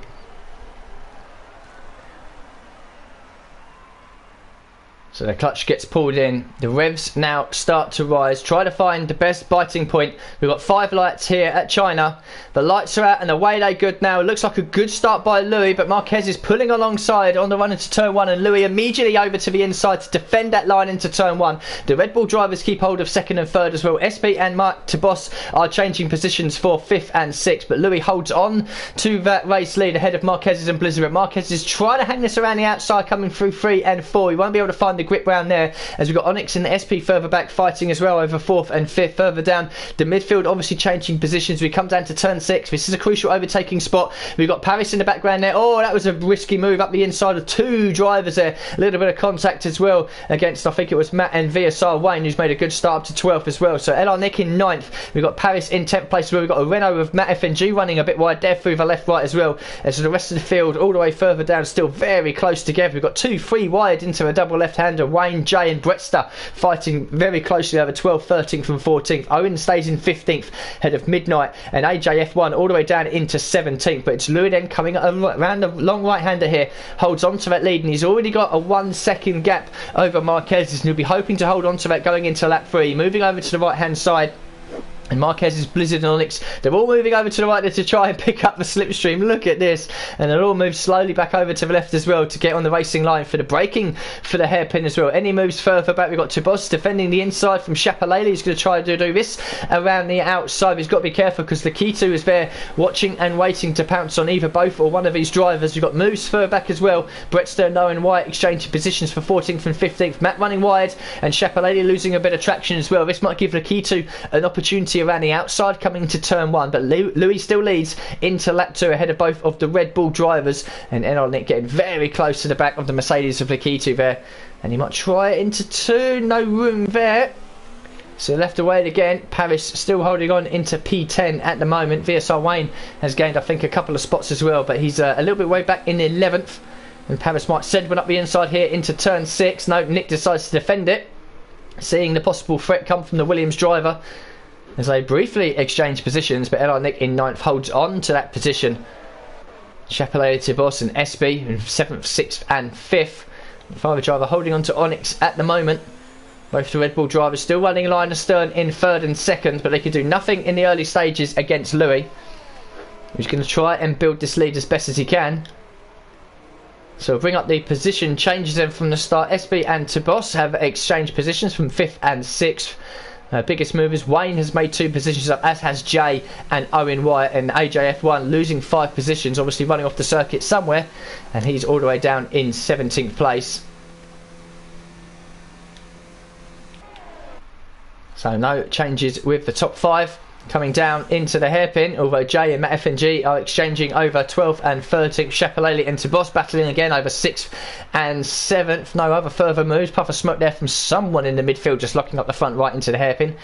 So the clutch gets pulled in. The revs now start to rise. Try to find the best biting point. We've got 5 lights here at China. The lights are out and away they good now. It looks like a good start by Louis, but Marquez is pulling alongside on the run into turn 1, and Louis immediately over to the inside to defend that line into turn 1. The Red Bull drivers keep hold of 2nd and 3rd as well. SP and Mark Tabos are changing positions for 5th and 6th, but Louis holds on to that race lead ahead of Marquez's and Blizzard. But Marquez is trying to hang this around the outside, coming through 3 and 4. He won't be able to find the grip round there, as we've got Onyx and SP further back fighting as well over 4th and 5th. Further down the midfield, obviously changing positions. We come down to turn 6. This is a crucial overtaking spot. We've got Paris in the background there. Oh, that was a risky move up the inside of 2 drivers there. A little bit of contact as well against, I think it was Matt and VSR Wayne, who's made a good start up to 12th as well. So LR Nick in 9th. We've got Paris in 10th place as well. We've got a Renault with Matt FNG running a bit wide there through the left right as well. As the rest of the field all the way further down, still very close together. We've got 2 free wide into a double left-hander. Wayne, Jay and Bretster fighting very closely over 12th, 13th and 14th. Owen stays in 15th head of Midnight, and AJF1 all the way down into 17th. But it's Louis then coming around the long right-hander here, holds on to that lead, and he's already got a 1 second gap over Marquez, and he'll be hoping to hold on to that going into lap 3. Moving over to the right-hand side, and Marquez's Blizzard and Onyx, they're all moving over to the right there to try and pick up the slipstream. Look at this. And they'll all move slowly back over to the left as well to get on the racing line for the braking for the hairpin as well. Any moves further back, we've got Tubos defending the inside from Shapalele. He's going to try to do this around the outside. He's got to be careful because the Kitu is there watching and waiting to pounce on either both or one of these drivers. We've got moves further back as well. Brett Stern, Noah and White exchanging positions for 14th and 15th. Matt running wide and Shapalele losing a bit of traction as well. This might give the Kitu an opportunity around the outside coming to turn 1, but Louis still leads into lap 2 ahead of both of the Red Bull drivers, and Enol Nick getting very close to the back of the Mercedes of Lakitu there, and he might try it into 2, no room there. So left away again. Paris still holding on into P10 at the moment. VSR Wayne has gained I think a couple of spots as well, but he's a little bit way back in 11th, and Paris might send one up the inside here into turn 6. No, Nick decides to defend it, seeing the possible threat come from the Williams driver, as they briefly exchange positions, but LR Nick in 9th holds on to that position. Chapellet, Tibos and SB in 7th, 6th and 5th. The Father driver holding on to Onyx at the moment. Both the Red Bull drivers still running line astern in 3rd and 2nd, but they can do nothing in the early stages against Louis, who's going to try and build this lead as best as he can. So we'll bring up the position changes them from the start. SB and Tibos have exchanged positions from 5th and 6th. Biggest movers, Wayne has made 2 positions up, as has Jay and Owen Wyatt, and AJF1 losing 5 positions, obviously running off the circuit somewhere, and he's all the way down in 17th place. So no changes with the top 5 coming down into the hairpin, although Jay and Matt FNG are exchanging over 12th and 13th. Shapalele and Tibos battling again over 6th and 7th. No other further moves. Puff of smoke there from someone in the midfield, just locking up the front right into the hairpin.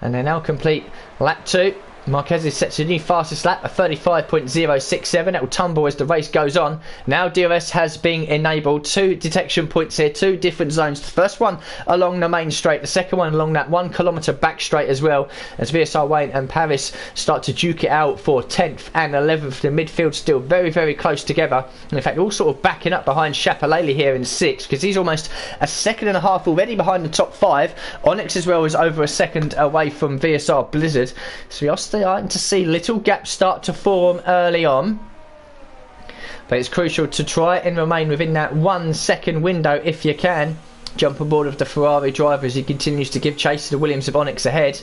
And they now complete lap 2. Marquez is set to a new fastest lap, a 35.067. That will tumble as the race goes on. Now DRS has been enabled. 2 detection points here, 2 different zones. The first one along the main straight, the second one along that 1 kilometre back straight as well, as VSR Wayne and Paris start to duke it out for 10th and 11th. The midfield still very, very close together. And in fact, all sort of backing up behind Shapalele here in 6th, because he's almost a second and a half already behind the top 5. Onyx as well is over a second away from VSR Blizzard. So we are starting to see little gaps start to form early on, but it's crucial to try and remain within that 1 second window if you can. Jump aboard of the Ferrari driver as he continues to give chase to the Williams of Onyx ahead,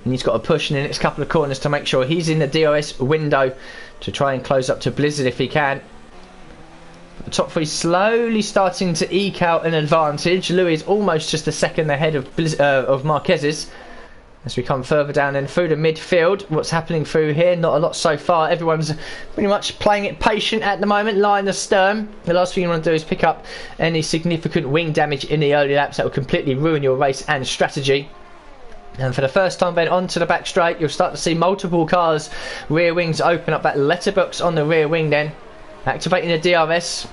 and he's got to push in the next couple of corners to make sure he's in the DRS window to try and close up to Blizzard if he can. The top 3 slowly starting to eke out an advantage. Louis is almost just a second ahead of Marquez's. As we come further down and through the midfield, what's happening through here? Not a lot so far. Everyone's pretty much playing it patient at the moment. Line astern. The last thing you want to do is pick up any significant wing damage in the early laps. That will completely ruin your race and strategy. And for the first time then onto the back straight, you'll start to see multiple cars' rear wings open up. That letterbox on the rear wing then, activating the DRS,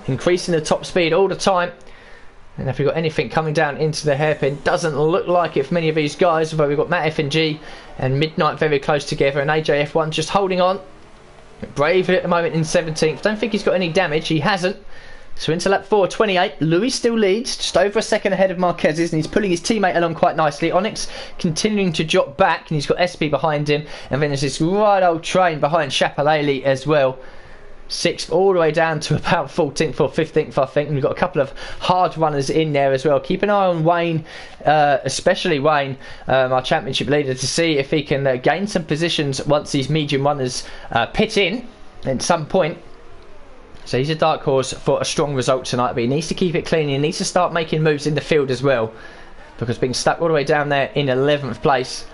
increasing the top speed all the time. And if we've got anything coming down into the hairpin, doesn't look like it for many of these guys, although we've got Matt FNG and Midnight very close together, and AJF1 just holding on. Brave at the moment in 17th. Don't think he's got any damage, he hasn't. So into lap 4:28, Louis still leads, just over a second ahead of Marquez's, and he's pulling his teammate along quite nicely. Onyx continuing to drop back, and he's got SB behind him, and then there's this right old train behind Chapelele as well. 6th all the way down to about 14th or 15th, I think. And we've got a couple of hard runners in there as well. Keep an eye on Wayne, especially Wayne, our championship leader, to see if he can gain some positions once these medium runners pit in at some point. So he's a dark horse for a strong result tonight, but he needs to keep it clean. He needs to start making moves in the field as well, because being stuck all the way down there in 11th place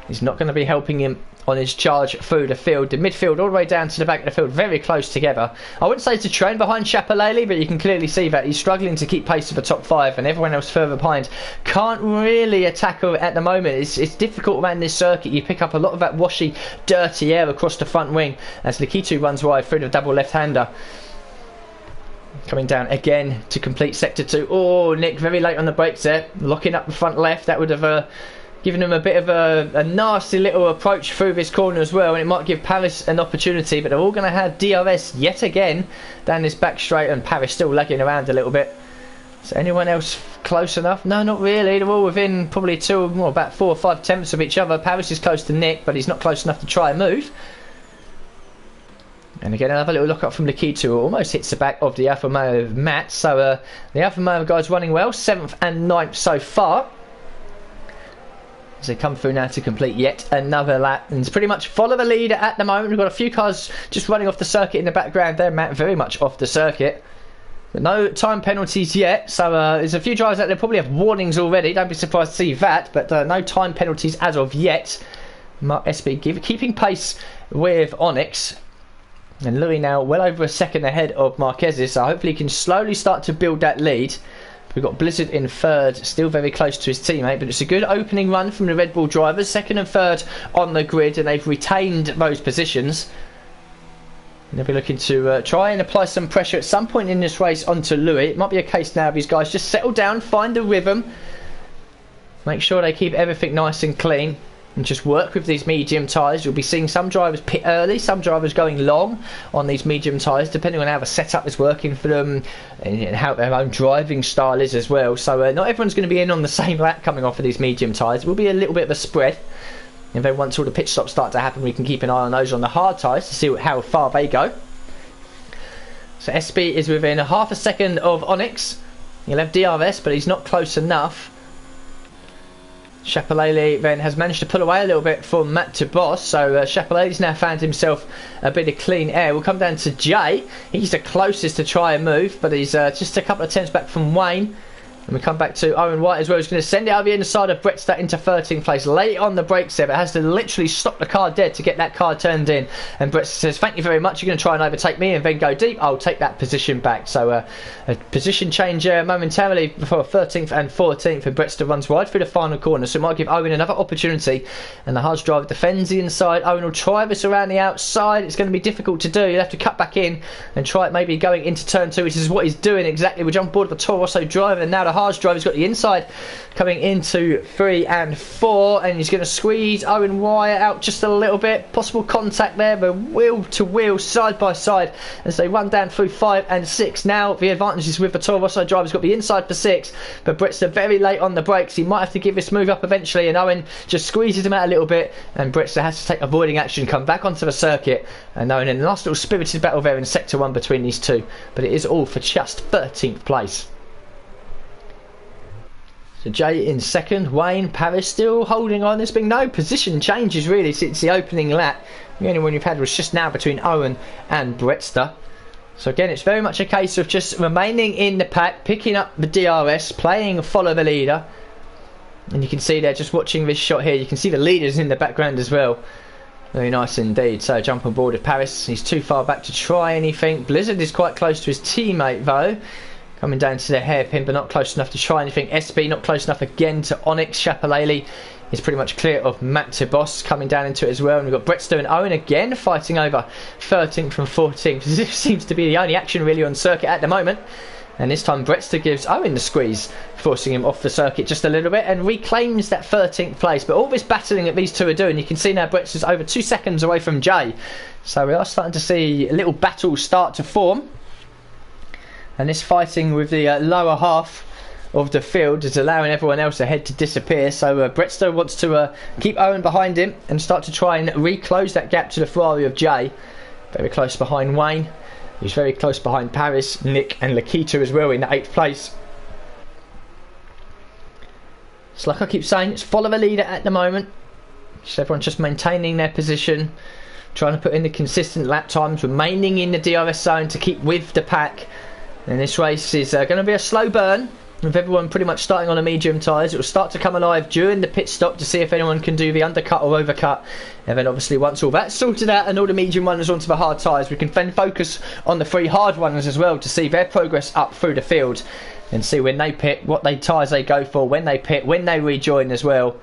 is not going to be helping him on his charge through the field. The midfield all the way down to the back of the field, very close together. I wouldn't say it's a train behind Chapelele, but you can clearly see that he's struggling to keep pace with the top 5, and everyone else further behind can't really attack at the moment. It's difficult around this circuit. You pick up a lot of that washy, dirty air across the front wing as Likitu runs wide through the double left-hander. Coming down again to complete sector 2. Oh, Nick very late on the brakes there, locking up the front left. That would have given him a bit of a nasty little approach through this corner as well, and it might give Paris an opportunity, but they're all going to have DRS yet again down this back straight, and Paris still lagging around a little bit. Is anyone else close enough? No, not really. They're all within probably about 4 or 5 tenths of each other. Paris is close to Nick, but he's not close enough to try and move. And again, another little lock up from Likitu, who almost hits the back of the Alfa Romeo Matt. So the Alfa Romeo guys running well, 7th and 9th so far, as they come through now to complete yet another lap, and it's pretty much follow the leader at the moment. We've got a few cars just running off the circuit in the background there. Matt very much off the circuit, but no time penalties yet. So there's a few drivers out there probably have warnings already. Don't be surprised to see that, but no time penalties as of yet. SB keeping pace with Onyx. And Louis now well over a second ahead of Marquez's, so hopefully he can slowly start to build that lead. We've got Blizzard in 3rd, still very close to his teammate, but it's a good opening run from the Red Bull drivers. 2nd and 3rd on the grid, and they've retained those positions. And they'll be looking to try and apply some pressure at some point in this race onto Louis. It might be a case now of these guys just settle down, find a rhythm, make sure they keep everything nice and clean, and just work with these medium tyres. You'll be seeing some drivers pit early, some drivers going long on these medium tyres, depending on how the setup is working for them and how their own driving style is as well. So not everyone's going to be in on the same lap coming off of these medium tyres. It will be a little bit of a spread. And then once all the pit stops start to happen, we can keep an eye on those on the hard tyres to see how far they go. So SB is within half a second of Onyx. He'll have DRS, but he's not close enough. Chapelele then has managed to pull away a little bit from Matt to Boss, so Chapelele's now found himself a bit of clean air. We'll come down to Jay. He's the closest to try and move, but he's just a couple of tenths back from Wayne. And we come back to Owen White as well. He's going to send it over the inside of Brettstadt into 13th place. Late on the brakes there, but has to literally stop the car dead to get that car turned in. And Brett says, thank you very much. You're going to try and overtake me and then go deep. I'll take that position back. So a position change momentarily for 13th and 14th. And Brettstadt runs wide through the final corner. So it might give Owen another opportunity. And the Haas driver defends the inside. Owen will try this around the outside. It's going to be difficult to do. You'll have to cut back in and try it maybe going into turn 2, which is what he's doing exactly. We jump aboard the Toro Rosso driver, and now the Haas driver's got the inside coming into 3 and 4, and he's going to squeeze Owen Wyatt out just a little bit. Possible contact there, but wheel to wheel, side by side, as they run down through 5 and 6. Now the advantage is with the Toro Rosso driver. He's got the inside for 6, but Brett's very late on the brakes. He might have to give this move up eventually, and Owen just squeezes him out a little bit, and Brett has to take avoiding action, come back onto the circuit, and Owen in a nice little spirited battle there in sector 1 between these two, but it is all for just 13th place. So Jay in 2nd, Wayne, Paris still holding on. There's been no position changes really since the opening lap. The only one we've had was just now between Owen and Brettstadt. So again, it's very much a case of just remaining in the pack, picking up the DRS, playing follow the leader. And you can see there, just watching this shot here, you can see the leaders in the background as well. Very nice indeed. So jump on board with Paris. He's too far back to try anything. Blizzard is quite close to his teammate though. Coming down to the hairpin, but not close enough to try anything. SB not close enough again to Onyx. Chapelele is pretty much clear of Matt to Boss, coming down into it as well. And we've got Brettstadt and Owen again fighting over 13th from 14th. This seems to be the only action really on circuit at the moment. And this time Brettstadt gives Owen the squeeze, forcing him off the circuit just a little bit, and reclaims that 13th place. But all this battling that these two are doing, you can see now Brettstadt's over 2 seconds away from Jay. So we are starting to see little battles start to form. And this fighting with the lower half of the field is allowing everyone else ahead to disappear. So Bretster wants to keep Owen behind him and start to try and reclose that gap to the Ferrari of Jay. Very close behind Wayne. He's very close behind Paris, Nick and Lakita as well in the 8th place. It's like I keep saying, it's follow the leader at the moment. So everyone's just maintaining their position, trying to put in the consistent lap times, remaining in the DRS zone to keep with the pack. And this race is going to be a slow burn, with everyone pretty much starting on the medium tyres. It will start to come alive during the pit stop to see if anyone can do the undercut or overcut. And then obviously once all that's sorted out and all the medium runners onto the hard tyres, we can then focus on the 3 hard runners as well to see their progress up through the field and see when they pit, what tyres they go for, when they pit, when they rejoin as well.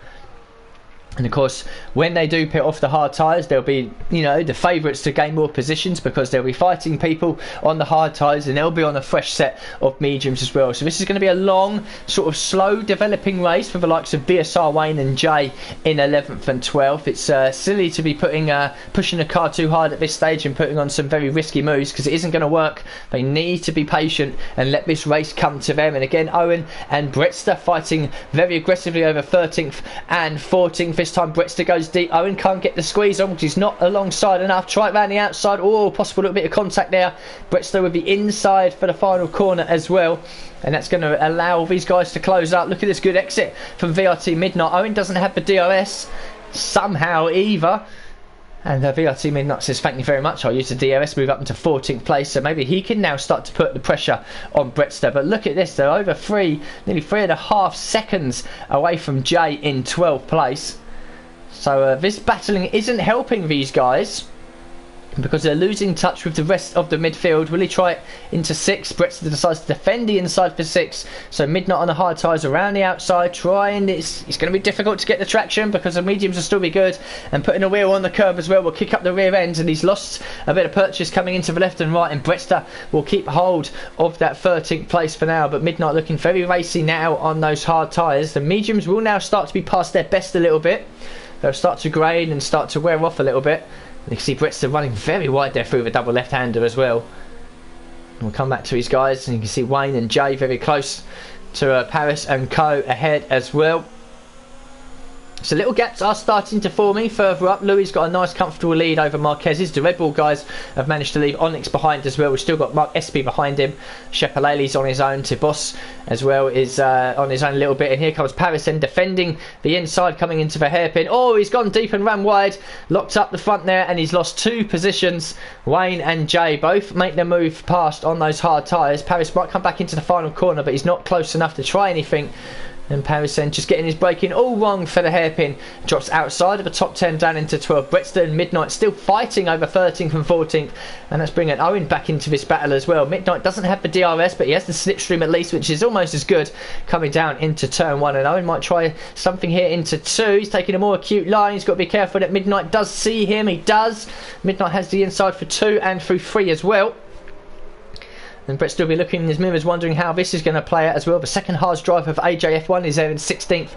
And of course, when they do pit off the hard tyres, they'll be, you know, the favourites to gain more positions because they'll be fighting people on the hard tyres and they'll be on a fresh set of mediums as well. So this is going to be a long, sort of slow developing race for the likes of BSR, Wayne and Jay in 11th and 12th. It's silly to be pushing the car too hard at this stage and putting on some very risky moves because it isn't going to work. They need to be patient and let this race come to them. And again, Owen and Bretster fighting very aggressively over 13th and 14th. This time Bretster goes deep. Owen can't get the squeeze on because he's not alongside enough. Try it round the outside. Oh, possible little bit of contact there. Bretster with the inside for the final corner as well. And that's going to allow these guys to close up. Look at this good exit from VRT Midnight. Owen doesn't have the DRS somehow either. And VRT Midnight says, thank you very much, I'll use the DRS, move up into 14th place, so maybe he can now start to put the pressure on Bretster. But look at this, they're over nearly 3.5 seconds away from Jay in 12th place. So this battling isn't helping these guys because they're losing touch with the rest of the midfield. Will he try it into 6? Bretster decides to defend the inside for 6. So Midnight on the hard tyres around the outside, trying. It's going to be difficult to get the traction because the mediums will still be good. And putting a wheel on the curb as well will kick up the rear ends. And he's lost a bit of purchase coming into the left and right. And Bretster will keep hold of that 13th place for now. But Midnight looking very racy now on those hard tyres. The mediums will now start to be past their best a little bit. They'll start to grain and start to wear off a little bit. You can see Bretster running very wide there through the double left-hander as well. And we'll come back to his guys and you can see Wayne and Jay very close to Paris and Co ahead as well. So little gaps are starting to form further up. Louis got a nice comfortable lead over Marquez's. The Red Bull guys have managed to leave Onyx behind as well. We've still got Mark Espy behind him. Shepalele's on his own. Tibos as well is on his own a little bit. And here comes Paris then defending the inside coming into the hairpin. Oh, he's gone deep and ran wide. Locked up the front there and he's lost 2 positions. Wayne and Jay both make the move past on those hard tyres. Paris might come back into the final corner but he's not close enough to try anything. And Paris then just getting his braking all wrong for the hairpin. Drops outside of the top 10 down into 12. Bretster and Midnight still fighting over 13th and 14th. And that's bringing Owen back into this battle as well. Midnight doesn't have the DRS, but he has the slipstream at least, which is almost as good coming down into turn 1. And Owen might try something here into 2. He's taking a more acute line. He's got to be careful that Midnight does see him. He does. Midnight has the inside for 2 and through 3 as well. And Brett still be looking in his mirrors wondering how this is going to play out as well. The second hardest driver of AJF1 is there in 16th.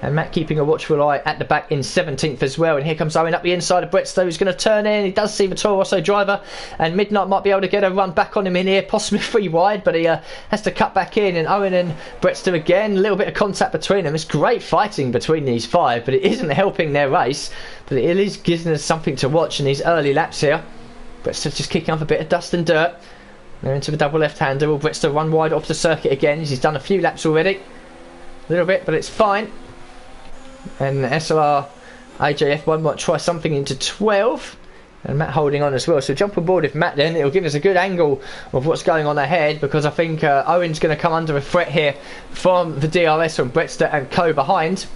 And Matt keeping a watchful eye at the back in 17th as well. And here comes Owen up the inside of Brett Stowe. He's going to turn in. He does see the Toro Rosso driver. And Midnight might be able to get a run back on him in here. Possibly 3 wide. But he has to cut back in. And Owen and Brett Stowe again. A little bit of contact between them. It's great fighting between these 5. But it isn't helping their race. But it is giving us something to watch in these early laps here. Brett Stowe just kicking up a bit of dust and dirt. They're into the double left-hander. Will Bretster run wide off the circuit again? He's done a few laps already. A little bit, but it's fine. And SLR AJF1 might try something into 12. And Matt holding on as well. So jump on board with Matt then. It'll give us a good angle of what's going on ahead. Because I think Owen's going to come under a threat here from the DRS from Bretster and Co behind.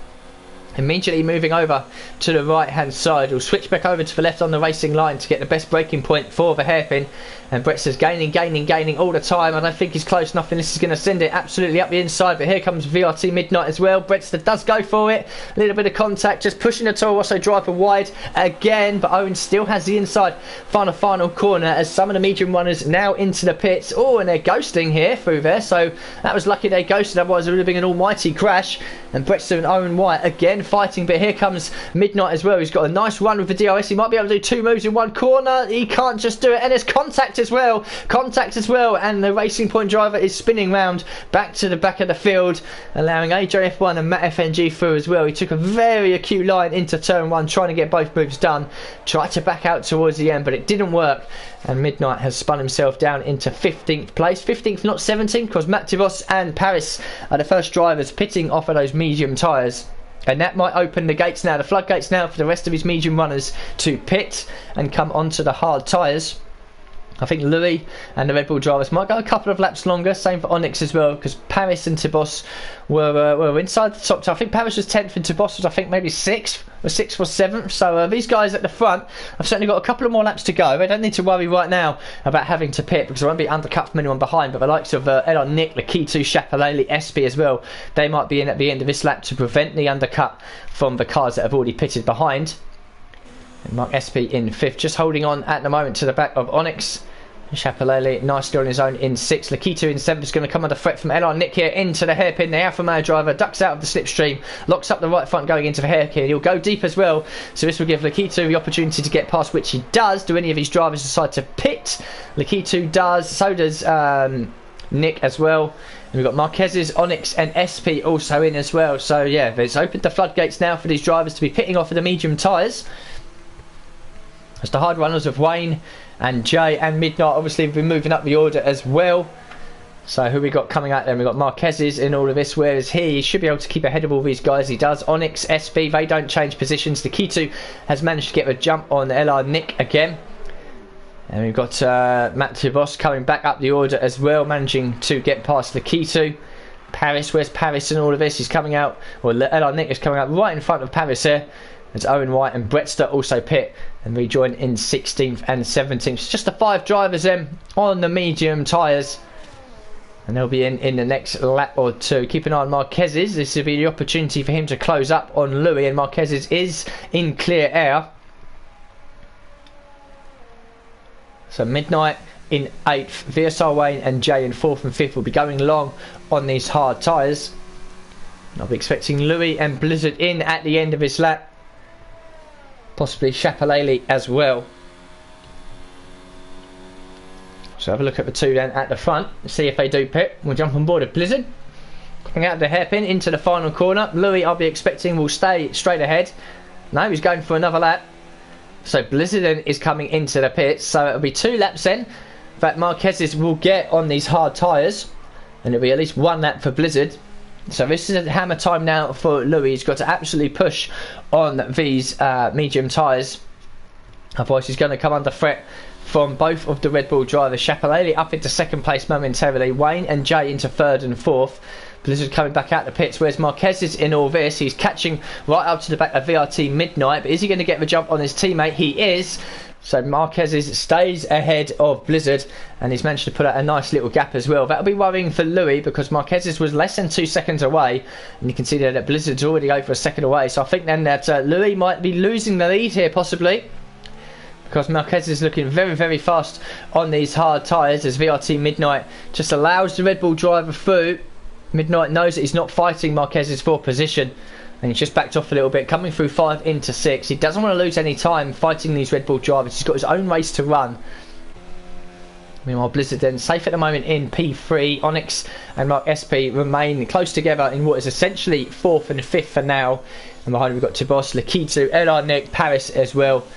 Immediately moving over to the right hand side. We'll switch back over to the left on the racing line to get the best braking point for the hairpin. And Bretster's gaining all the time. I don't think he's close enough and this is going to send it absolutely up the inside. But here comes VRT Midnight as well. Bretster does go for it. A little bit of contact, just pushing the Toro Rosso driver wide again. But Owen still has the inside final corner as some of the medium runners now into the pits. Oh, and they're ghosting here through there. So that was lucky they ghosted, otherwise it would have been an almighty crash. And Bretster and Owen White again fighting, but here comes Midnight as well. He's got a nice run with the DRS. He might be able to do 2 moves in one corner. He can't just do it, and there's contact as well, and the Racing Point driver is spinning round back to the back of the field, allowing AJF1 and Matt FNG through as well. He took a very acute line into turn 1, trying to get both moves done, tried to back out towards the end, but it didn't work, and Midnight has spun himself down into 15th place. 15th, not 17th, because Matt Tivos and Paris are the first drivers pitting off of those medium tyres. And that might open the gates now, the floodgates now, for the rest of his medium runners to pit and come onto the hard tyres. I think Louis and the Red Bull drivers might go a couple of laps longer. Same for Onyx as well, because Paris and Tibos were inside the top 10. I think Paris was 10th and Tibos was, I think, maybe 6th or 7th. So these guys at the front have certainly got a couple of more laps to go. They don't need to worry right now about having to pit, because they won't be undercut from anyone behind. But the likes of Elon Nick, Lakitu, Chapelele, SP as well, they might be in at the end of this lap to prevent the undercut from the cars that have already pitted behind. And Mark SP in 5th, just holding on at the moment to the back of Onyx. Chapelele nicely on his own in 6th. Lakitu in 7th is going to come under threat from Elon Nick here into the hairpin. The Alfa Romeo driver ducks out of the slipstream, locks up the right front going into the hairpin. He'll go deep as well, so this will give Lakitu the opportunity to get past, which he does. Do any of these drivers decide to pit? Lakitu does, so does Nick as well. And we've got Marquez's, Onyx and SP also in as well. So yeah, it's opened the floodgates now for these drivers to be pitting off of the medium tyres. As the hard runners of Wayne and Jay and Midnight obviously have been moving up the order as well. So who we got coming out there? We've got Marquez's in all of this, whereas he should be able to keep ahead of all these guys. He does. Onyx, SP, they don't change positions. The Lakitu has managed to get a jump on LR Nick again. And we've got Matt Tibos coming back up the order as well, managing to get past the Lakitu. Paris, where's Paris in all of this? He's coming out, or LR Nick is coming out right in front of Paris here. It's Owen White and Brettster also pit and rejoin in 16th and 17th. It's just the 5 drivers then on the medium tyres, and they'll be in the next lap or 2. Keep an eye on Marquez's. This will be the opportunity for him to close up on Louis, and Marquez's is in clear air. So Midnight in 8th, VSR Wayne and Jay in 4th and 5th will be going long on these hard tyres. I'll be expecting Louis and Blizzard in at the end of his lap. Possibly Chapelele as well. So have a look at the 2 then at the front, see if they do pit. We'll jump on board of Blizzard. Coming out of the hairpin into the final corner. Louis, I'll be expecting, will stay straight ahead. No, he's going for another lap. So Blizzard then is coming into the pits. So it'll be 2 laps then that Marquez's will get on these hard tyres. And it'll be at least 1 lap for Blizzard. So this is a hammer time now for Louis. He's got to absolutely push on these medium tyres. Otherwise he's going to come under threat from both of the Red Bull drivers. Chapelele up into 2nd place momentarily. Wayne and Jay into 3rd and 4th. Blizzard coming back out the pits. Whereas Marquez is in all this. He's catching right up to the back of VRT Midnight. But is he going to get the jump on his teammate? He is. So Marquez stays ahead of Blizzard, and he's managed to put out a nice little gap as well. That'll be worrying for Louis, because Marquez was less than 2 seconds away, and you can see that Blizzard's already over a second away. So I think then that Louis might be losing the lead here possibly, because Marquez is looking very, very fast on these hard tyres as VRT Midnight just allows the Red Bull driver through. Midnight knows that he's not fighting Marquez's for position, and he's just backed off a little bit, coming through 5 into 6. He doesn't want to lose any time fighting these Red Bull drivers. He's got his own race to run. Meanwhile, Blizzard then safe at the moment in P3. Onyx and Mark SP remain close together in what is essentially 4th and 5th for now. And behind we've got Tibos, Lakitu, LR Nick, Paris as well.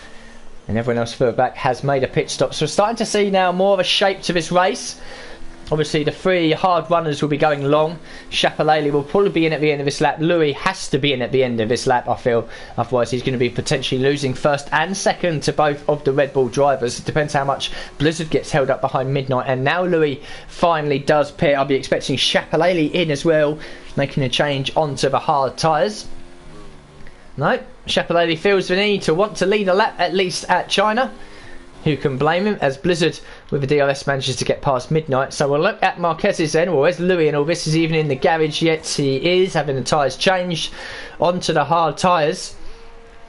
And everyone else further back has made a pit stop. So we're starting to see now more of a shape to this race. Obviously the 3 hard runners will be going long. Chapelele will probably be in at the end of this lap. Louis has to be in at the end of this lap, I feel. Otherwise he's going to be potentially losing 1st and 2nd to both of the Red Bull drivers. It depends how much Blizzard gets held up behind Midnight. And now Louis finally does pit. I'll be expecting Chapelele in as well, making a change onto the hard tyres. No, Chapelele feels the need to want to lead a lap at least at China. Who can blame him, as Blizzard with the DRS manages to get past Midnight. So we'll look at Marquez's then. Well, where's Louis and all this? Is even in the garage yet? He is having the tyres changed onto the hard tyres.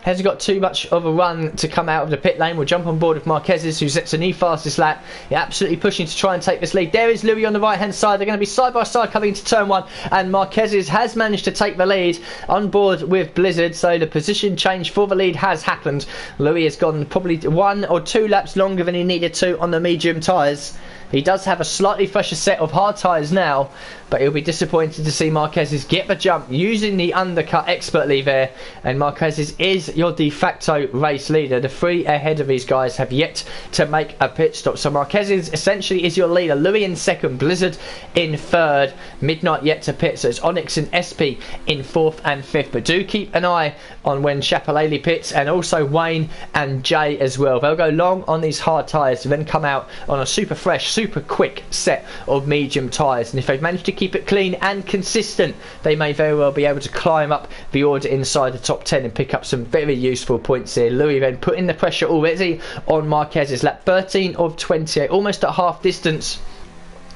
hasn't got too much of a run to come out of the pit lane. We'll jump on board with Marquez's, who sets a new fastest lap. He's absolutely pushing to try and take this lead. There is Louis on the right hand side. They're going to be side by side coming into turn 1, and Marquez's has managed to take the lead on board with Blizzard, so the position change for the lead has happened. Louis has gone probably 1 or 2 laps longer than he needed to on the medium tyres. He does have a slightly fresher set of hard tyres now, but he'll be disappointed to see Marquez's get the jump using the undercut expertly there. And Marquez's is your de facto race leader. The 3 ahead of these guys have yet to make a pit stop. So Marquez's essentially is your leader. Louis in 2nd, Blizzard in 3rd, Midnight yet to pit. So it's Onyx and SP in 4th and 5th. But do keep an eye on when Chapelele pits, and also Wayne and Jay as well. They'll go long on these hard tyres and then come out on a super fresh, super quick set of medium tyres. And if they've managed to keep it clean and consistent, they may very well be able to climb up the order inside the top 10 and pick up some very useful points here. Louis then putting the pressure already on Marquez's lap 13 of 28, almost at half distance,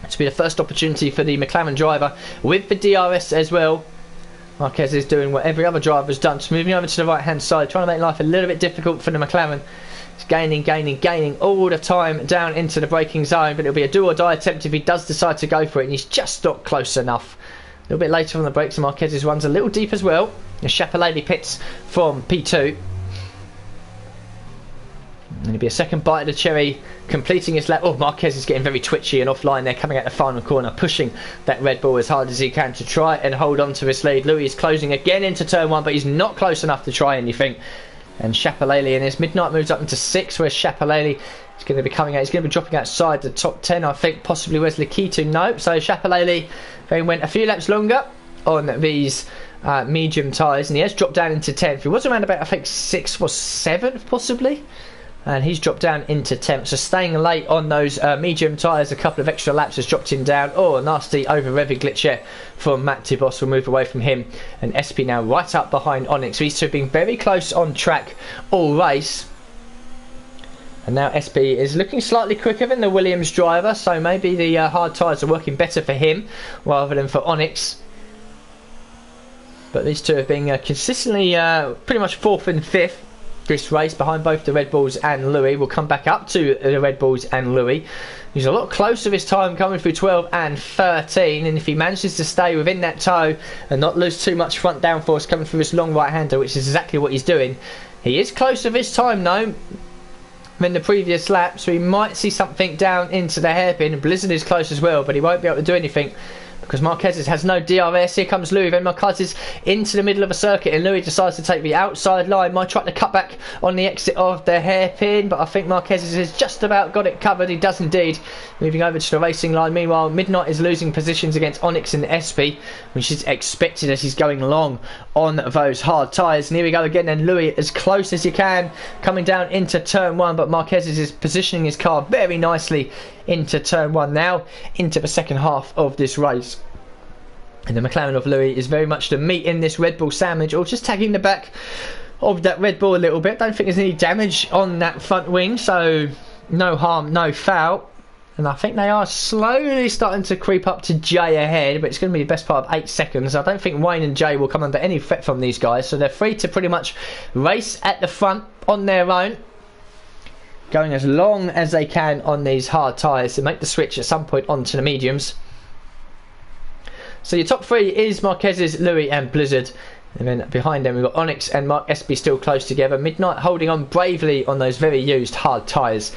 to be the first opportunity for the McLaren driver with the DRS as well. Marquez is doing what every other driver's done, just moving over to the right hand side, trying to make life a little bit difficult for the McLaren. He's gaining all the time down into the braking zone, but it'll be a do or die attempt if he does decide to go for it, and he's just not close enough. A little bit later on the brakes, and Marquez's runs a little deep as well. The Chapelele pits from P2. And it'll be a second bite of the cherry, completing his lap. Oh, Marquez is getting very twitchy and offline there, coming out the final corner, pushing that Red Bull as hard as he can to try and hold on to his lead. Louis is closing again into turn 1, but he's not close enough to try anything. And Chapelele in his Midnight moves up into 6, where Chapelele is going to be coming out. He's going to be dropping outside the top 10, I think. Possibly where's Lakitu? Nope. So Chapelele then went a few laps longer on these medium tyres, and he has dropped down into 10th. He was around about, I think, 6th or 7th possibly, and he's dropped down into 10th. So staying late on those medium tyres, a couple of extra laps has dropped him down. Oh, a nasty over revving glitch here from Matt Tibos. Will move away from him, and SP now right up behind Onyx. These two have been very close on track all race, and now SP is looking slightly quicker than the Williams driver, so maybe the hard tyres are working better for him rather than for Onyx. But these two have been consistently pretty much 4th and 5th this race, behind both the Red Bulls and Louis. We'll come back up to the Red Bulls and Louis. He's a lot closer this time, coming through 12 and 13, and if he manages to stay within that toe and not lose too much front downforce coming through this long right hander, which is exactly what he's doing, he is closer this time though than the previous lap, so he might see something down into the hairpin. And Blizzard is close as well, but he won't be able to do anything because Marquez has no DRS. Here comes Louis, then Marquez is into the middle of a circuit, and Louis decides to take the outside line. Might try to cut back on the exit of the hairpin, but I think Marquez has just about got it covered. He does indeed. Moving over to the racing line. Meanwhile, Midnight is losing positions against Onyx and SP, which is expected as he's going long on those hard tyres. And here we go again, and Louis as close as you can, coming down into turn 1, but Marquez is positioning his car very nicely into turn 1 now, into the second half of this race. And the McLaren of Louis is very much the meat in this Red Bull sandwich, or just tagging the back of that Red Bull a little bit. Don't think there's any damage on that front wing, so no harm, no foul. And I think they are slowly starting to creep up to Jay ahead, but it's going to be the best part of 8 seconds. I don't think Wayne and Jay will come under any threat from these guys, so they're free to pretty much race at the front on their own, going as long as they can on these hard tyres to make the switch at some point onto the mediums. So your top 3 is Marquez's, Louis and Blizzard. And then behind them we've got Onyx and Mark SP still close together. Midnight holding on bravely on those very used hard tyres.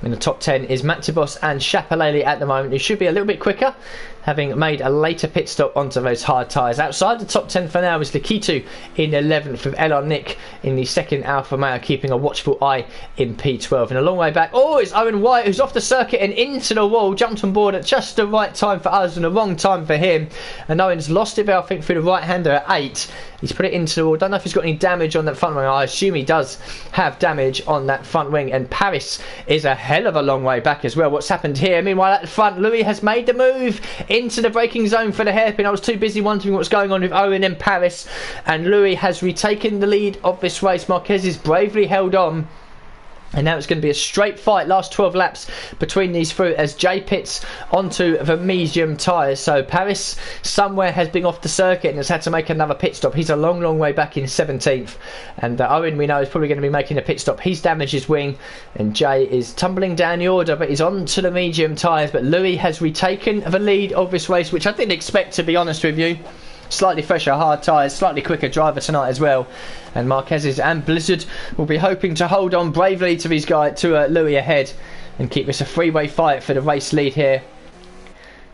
In the top 10 is Matibos and Chapelele at the moment, who should be a little bit quicker, having made a later pit stop onto those hard tyres. Outside the top 10 for now is Lakitu in 11th, with Elon Nick in the second Alfa Romeo, keeping a watchful eye in P12. And a long way back, oh, it's Owen White, who's off the circuit and into the wall, jumped on board at just the right time for us and the wrong time for him. And Owen's lost it, I think, through the right hander at 8. He's put it into the wall. Don't know if he's got any damage on that front wing. I assume he does have damage on that front wing. And Paris is a hell of a long way back as well. What's happened here? Meanwhile, at the front, Louis has made the move into the braking zone for the hairpin. I was too busy wondering what's going on with Owen and Paris, and Louis has retaken the lead of this race. Marquez is bravely held on And now it's going to be a straight fight, last 12 laps between these three as Jay pits onto the medium tyres. So Paris somewhere has been off the circuit and has had to make another pit stop. He's a long, long way back in 17th. And Owen, we know, is probably going to be making a pit stop. He's damaged his wing and Jay is tumbling down the order, but he's on to the medium tyres. But Louis has retaken the lead of this race, which I didn't expect, to be honest with you. Slightly fresher hard tyres, slightly quicker driver tonight as well, and Marquez's and Blizzard will be hoping to hold on bravely to these guys, to Louis ahead, and keep this a three-way fight for the race lead here.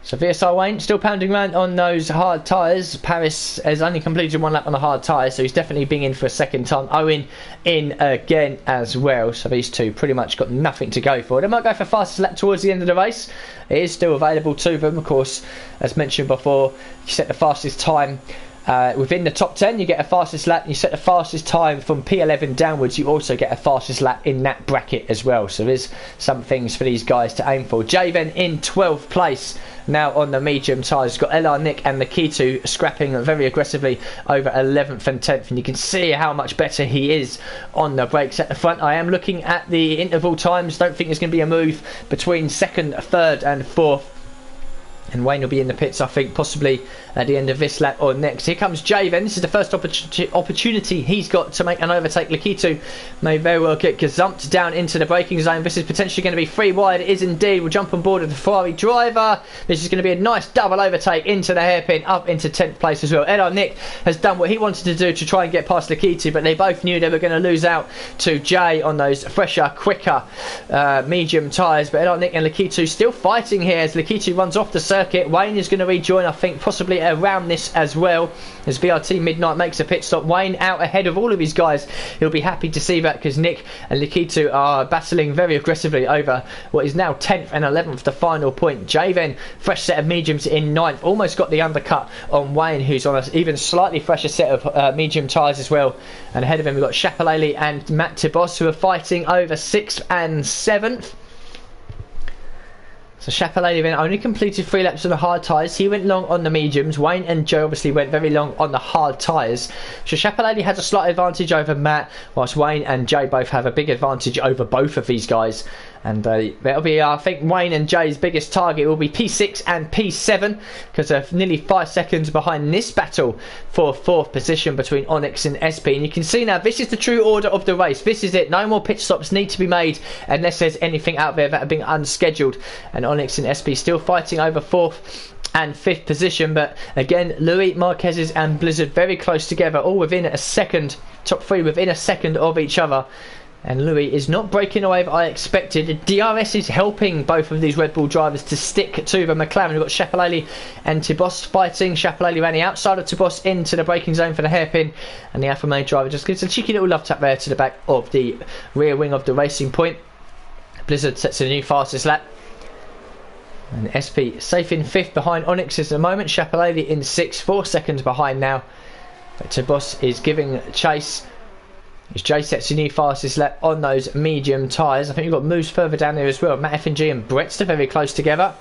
So VSR Wayne still pounding around on those hard tyres. Paris has only completed one lap on the hard tyres, so he's definitely been in for a second time. Owen in again as well. So these two pretty much got nothing to go for. They might go for fastest lap towards the end of the race. It is still available to them, of course. As mentioned before, you set the fastest time within the top 10, you get a fastest lap. You set the fastest time from P11 downwards, you also get a fastest lap in that bracket as well. So there's some things for these guys to aim for. Javen in 12th place now on the medium tyres. Got LR Nick and Lakitu scrapping very aggressively over 11th and 10th, and you can see how much better he is on the brakes at the front. I am looking at the interval times. Don't think there's going to be a move between 2nd, 3rd and 4th. And Wayne will be in the pits, I think, possibly at the end of this lap or next. Here comes Javen. This is the first opportunity he's got to make an overtake. Lakitu may very well get gazumped down into the braking zone. This is potentially going to be free wide. It is indeed. We'll jump on board with the Ferrari driver. This is going to be a nice double overtake into the hairpin, up into 10th place as well. Edar Nick has done what he wanted to do to try and get past Lakitu, but they both knew they were going to lose out to Jay on those fresher, quicker medium tyres. But Edar Nick and Lakitu still fighting here as Lakitu runs off the circuit. Wayne is going to rejoin, I think, possibly around this as well, as VRT Midnight makes a pit stop. Wayne out ahead of all of his guys. He'll be happy to see that, because Nick and Lakitu are battling very aggressively over what is now 10th and 11th, the final point. Javen, fresh set of mediums in 9th, almost got the undercut on Wayne, who's on an even slightly fresher set of medium tyres as well. And ahead of him we've got Chapelele and Matt Tibos, who are fighting over 6th and 7th. So Chapelele then only completed 3 laps on the hard tyres. He went long on the mediums. Wayne and Joe obviously went very long on the hard tyres. So Chapelele has a slight advantage over Matt, whilst Wayne and Jay both have a big advantage over both of these guys. And that'll be, I think, Wayne and Jay's biggest target will be P6 and P7, because they're nearly 5 seconds behind this battle for 4th position between Onyx and SP. And you can see now, this is the true order of the race. This is it. No more pit stops need to be made unless there's anything out there that have been unscheduled. And Onyx and SP still fighting over 4th and 5th position, but again, Louis, Marquez's and Blizzard very close together, all within a second, top 3 within a second of each other. And Louis is not breaking away that I expected. DRS is helping both of these Red Bull drivers to stick to the McLaren. We've got Chapelele and Tibos fighting. Chapelele ran the outside of Tibos into the braking zone for the hairpin, and the Alfa Romeo driver just gives a cheeky little love tap there to the back of the rear wing of the Racing Point. Blizzard sets a new fastest lap. And SP safe in 5th behind Onyx at the moment. Chapelele in 6th, 4 seconds behind now. But Tibos is giving chase as Jay sets a new fastest lap on those medium tyres. I think you've got moves further down there as well. Matt FNG and Brettster very close together.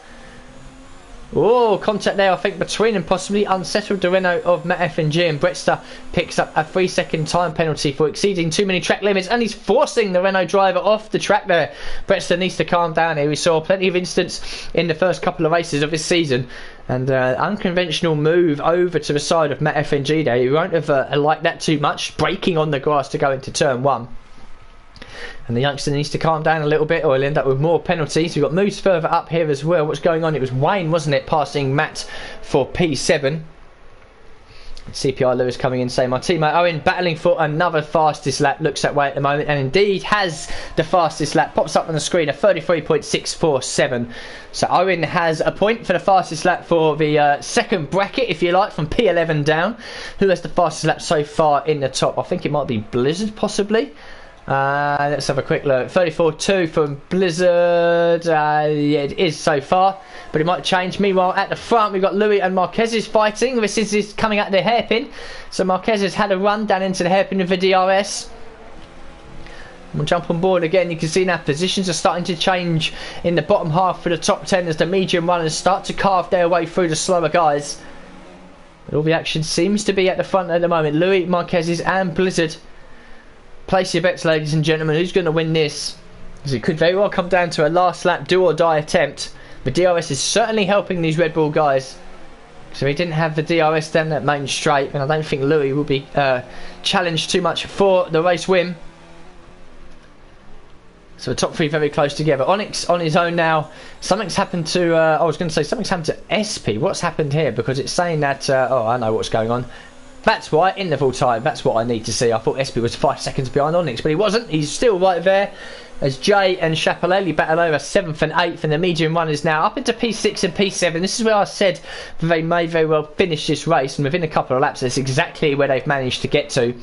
Oh, contact there, I think, between them, possibly unsettled the Renault of Matt FNG, and Brettster picks up a 3-second time penalty for exceeding too many track limits, and he's forcing the Renault driver off the track there. Brettster needs to calm down here. We saw plenty of instance in the first couple of races of this season, and unconventional move over to the side of Matt FNG there. He won't have liked that too much, braking on the grass to go into turn 1. And the youngster needs to calm down a little bit, or he'll end up with more penalties. We've got moves further up here as well. What's going on? It was Wayne, wasn't it, passing Matt for P7. CPI Lewis coming in saying, my teammate Owen battling for another fastest lap. Looks that way at the moment, and indeed has the fastest lap. Pops up on the screen, a 33.647. So Owen has a point for the fastest lap for the second bracket, if you like, from P11 down. Who has the fastest lap so far in the top? I think it might be Blizzard, possibly. Let's have a quick look. 34.2 from Blizzard. Yeah, it is so far, but it might change. Meanwhile, at the front, we've got Louis and Marquez fighting. This is coming at the hairpin. So Marquez has had a run down into the hairpin of the DRS. We'll jump on board again. You can see now positions are starting to change in the bottom half for the top 10 as the medium runners start to carve their way through the slower guys. But all the action seems to be at the front at the moment. Louis, Marquez and Blizzard. Place your bets, ladies and gentlemen. Who's going to win this? As it could very well come down to a last lap do or die attempt. The DRS is certainly helping these Red Bull guys. So he didn't have the DRS down that main straight, and I don't think Louis will be challenged too much for the race win. So the top three very close together. Onyx on his own now. Something's happened to, I was going to say something's happened to SP. What's happened here? Because it's saying that, oh, I know what's going on. That's why, interval time. That's what I need to see. I thought SP was 5 seconds behind Onyx, but he wasn't. He's still right there. As Jay and Chapelele battle over 7th and 8th, and the medium runners now up into P6 and P7. This is where I said they may very well finish this race, and within a couple of laps, that's exactly where they've managed to get to.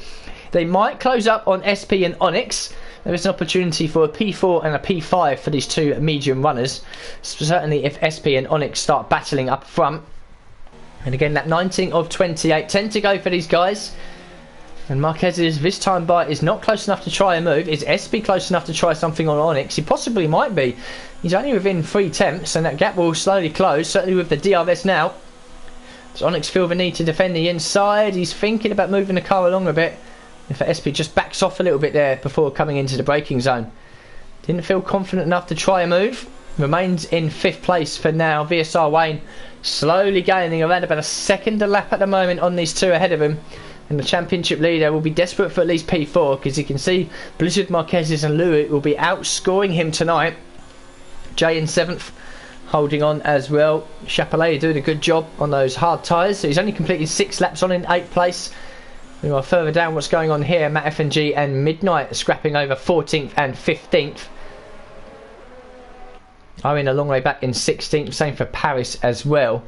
They might close up on SP and Onyx. There is an opportunity for a P4 and a P5 for these two medium runners. Certainly if SP and Onyx start battling up front. And again, that 19 of 28, 10 to go for these guys. And Marquez's this time by is not close enough to try a move. Is SP close enough to try something on Onyx? He possibly might be. He's only within 3 tenths, and that gap will slowly close, certainly with the DRS now. Does Onyx feel the need to defend the inside? He's thinking about moving the car along a bit. If SP just backs off a little bit there before coming into the braking zone. Didn't feel confident enough to try a move. Remains in 5th place for now. VSR Wayne slowly gaining around about a second a lap at the moment on these two ahead of him. And the championship leader will be desperate for at least P4, because you can see Blizzard, Marquez and Louis will be outscoring him tonight. Jay in 7th, holding on as well. Chapelele doing a good job on those hard tyres. So he's only completed 6 laps on in 8th place. We are further down what's going on here. Matt FNG and Midnight scrapping over 14th and 15th. Owen a long way back in 16th. Same for Paris as well.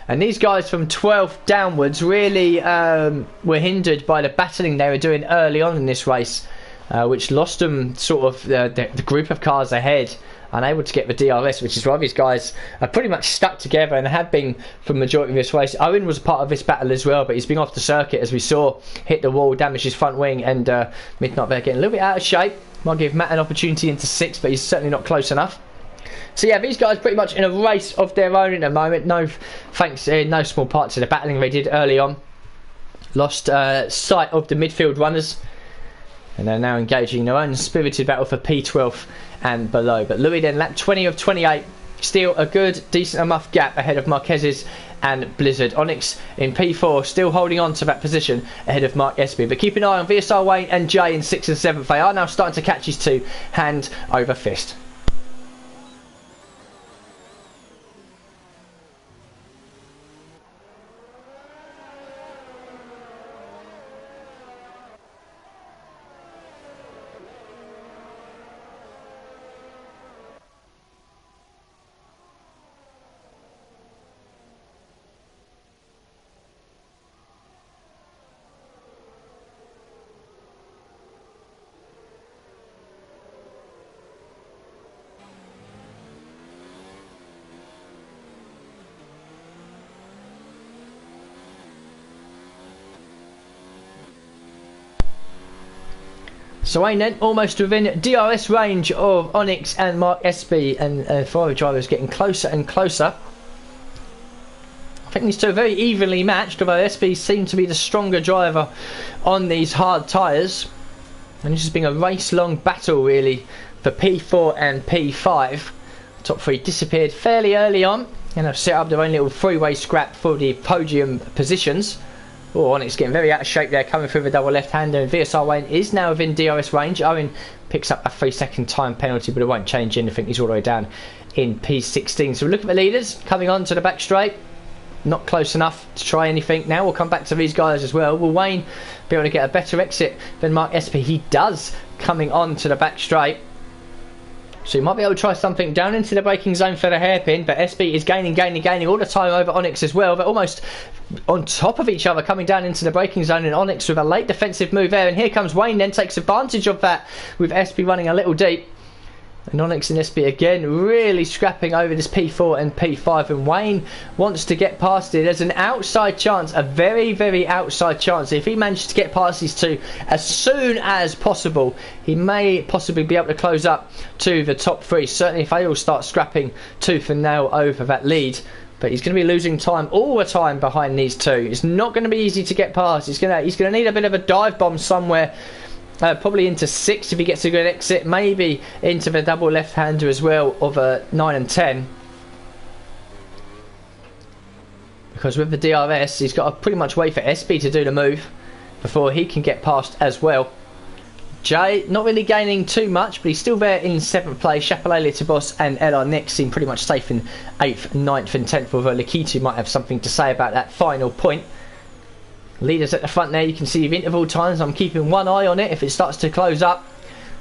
And these guys from 12th downwards really were hindered by the battling they were doing early on in this race, which lost them sort of the group of cars ahead, unable to get the DRS, which is why these guys are pretty much stuck together and have been for the majority of this race. Owen was part of this battle as well, but he's been off the circuit, as we saw, hit the wall, damaged his front wing, and Midnight there getting a little bit out of shape. Might give Matt an opportunity into 6th, but he's certainly not close enough. So yeah, these guys pretty much in a race of their own at the moment. No small part to the battling they did early on. Lost sight of the midfield runners, and they're now engaging in their own spirited battle for P12 and below. But Louis then lap 20 of 28, still a good, decent enough gap ahead of Marquez's and Blizzard. Onyx in P4, still holding on to that position ahead of Mark Espy. But keep an eye on VSR Wayne and Jay in 6th and 7th. They are now starting to catch these two hand over fist. So Wayne then almost within DRS range of Onyx and Mark Espy, and Ferrari drivers getting closer and closer. I think these two are very evenly matched, although Espy seemed to be the stronger driver on these hard tyres. And this has been a race-long battle really for P4 and P5. The top three disappeared fairly early on and have set up their own little three-way scrap for the podium positions. Oh, Onyx getting very out of shape there, coming through the double left-hander, and VSR Wayne is now within DRS range. Owen picks up a 3-second time penalty, but it won't change anything. He's all the way down in P16. So we look at the leaders coming on to the back straight. Not close enough to try anything. Now we'll come back to these guys as well. Will Wayne be able to get a better exit than Mark Espy? He does, coming on to the back straight. So he might be able to try something down into the braking zone for the hairpin, but Espy is gaining all the time over Onyx as well. They're almost on top of each other coming down into the braking zone, and Onyx with a late defensive move there. And here comes Wayne, then takes advantage of that with Espy running a little deep. And Onyx and Espy again really scrapping over this P4 and P5, and Wayne wants to get past it. There's an outside chance, a very, very outside chance. If he manages to get past these two as soon as possible, he may possibly be able to close up to the top three. Certainly if they all start scrapping tooth and nail over that lead. But he's going to be losing time all the time behind these two. It's not going to be easy to get past. He's going to need a bit of a dive bomb somewhere probably into 6 if he gets a good exit, maybe into the double left-hander as well of 9 and 10. Because with the DRS, he's got to pretty much wait for SB to do the move before he can get past as well. Jay, not really gaining too much, but he's still there in 7th place. Shapalele to Boss and LR next seem pretty much safe in 8th, 9th and 10th, although Lakitu might have something to say about that final point. Leaders at the front there, you can see the interval times. I'm keeping one eye on it. If it starts to close up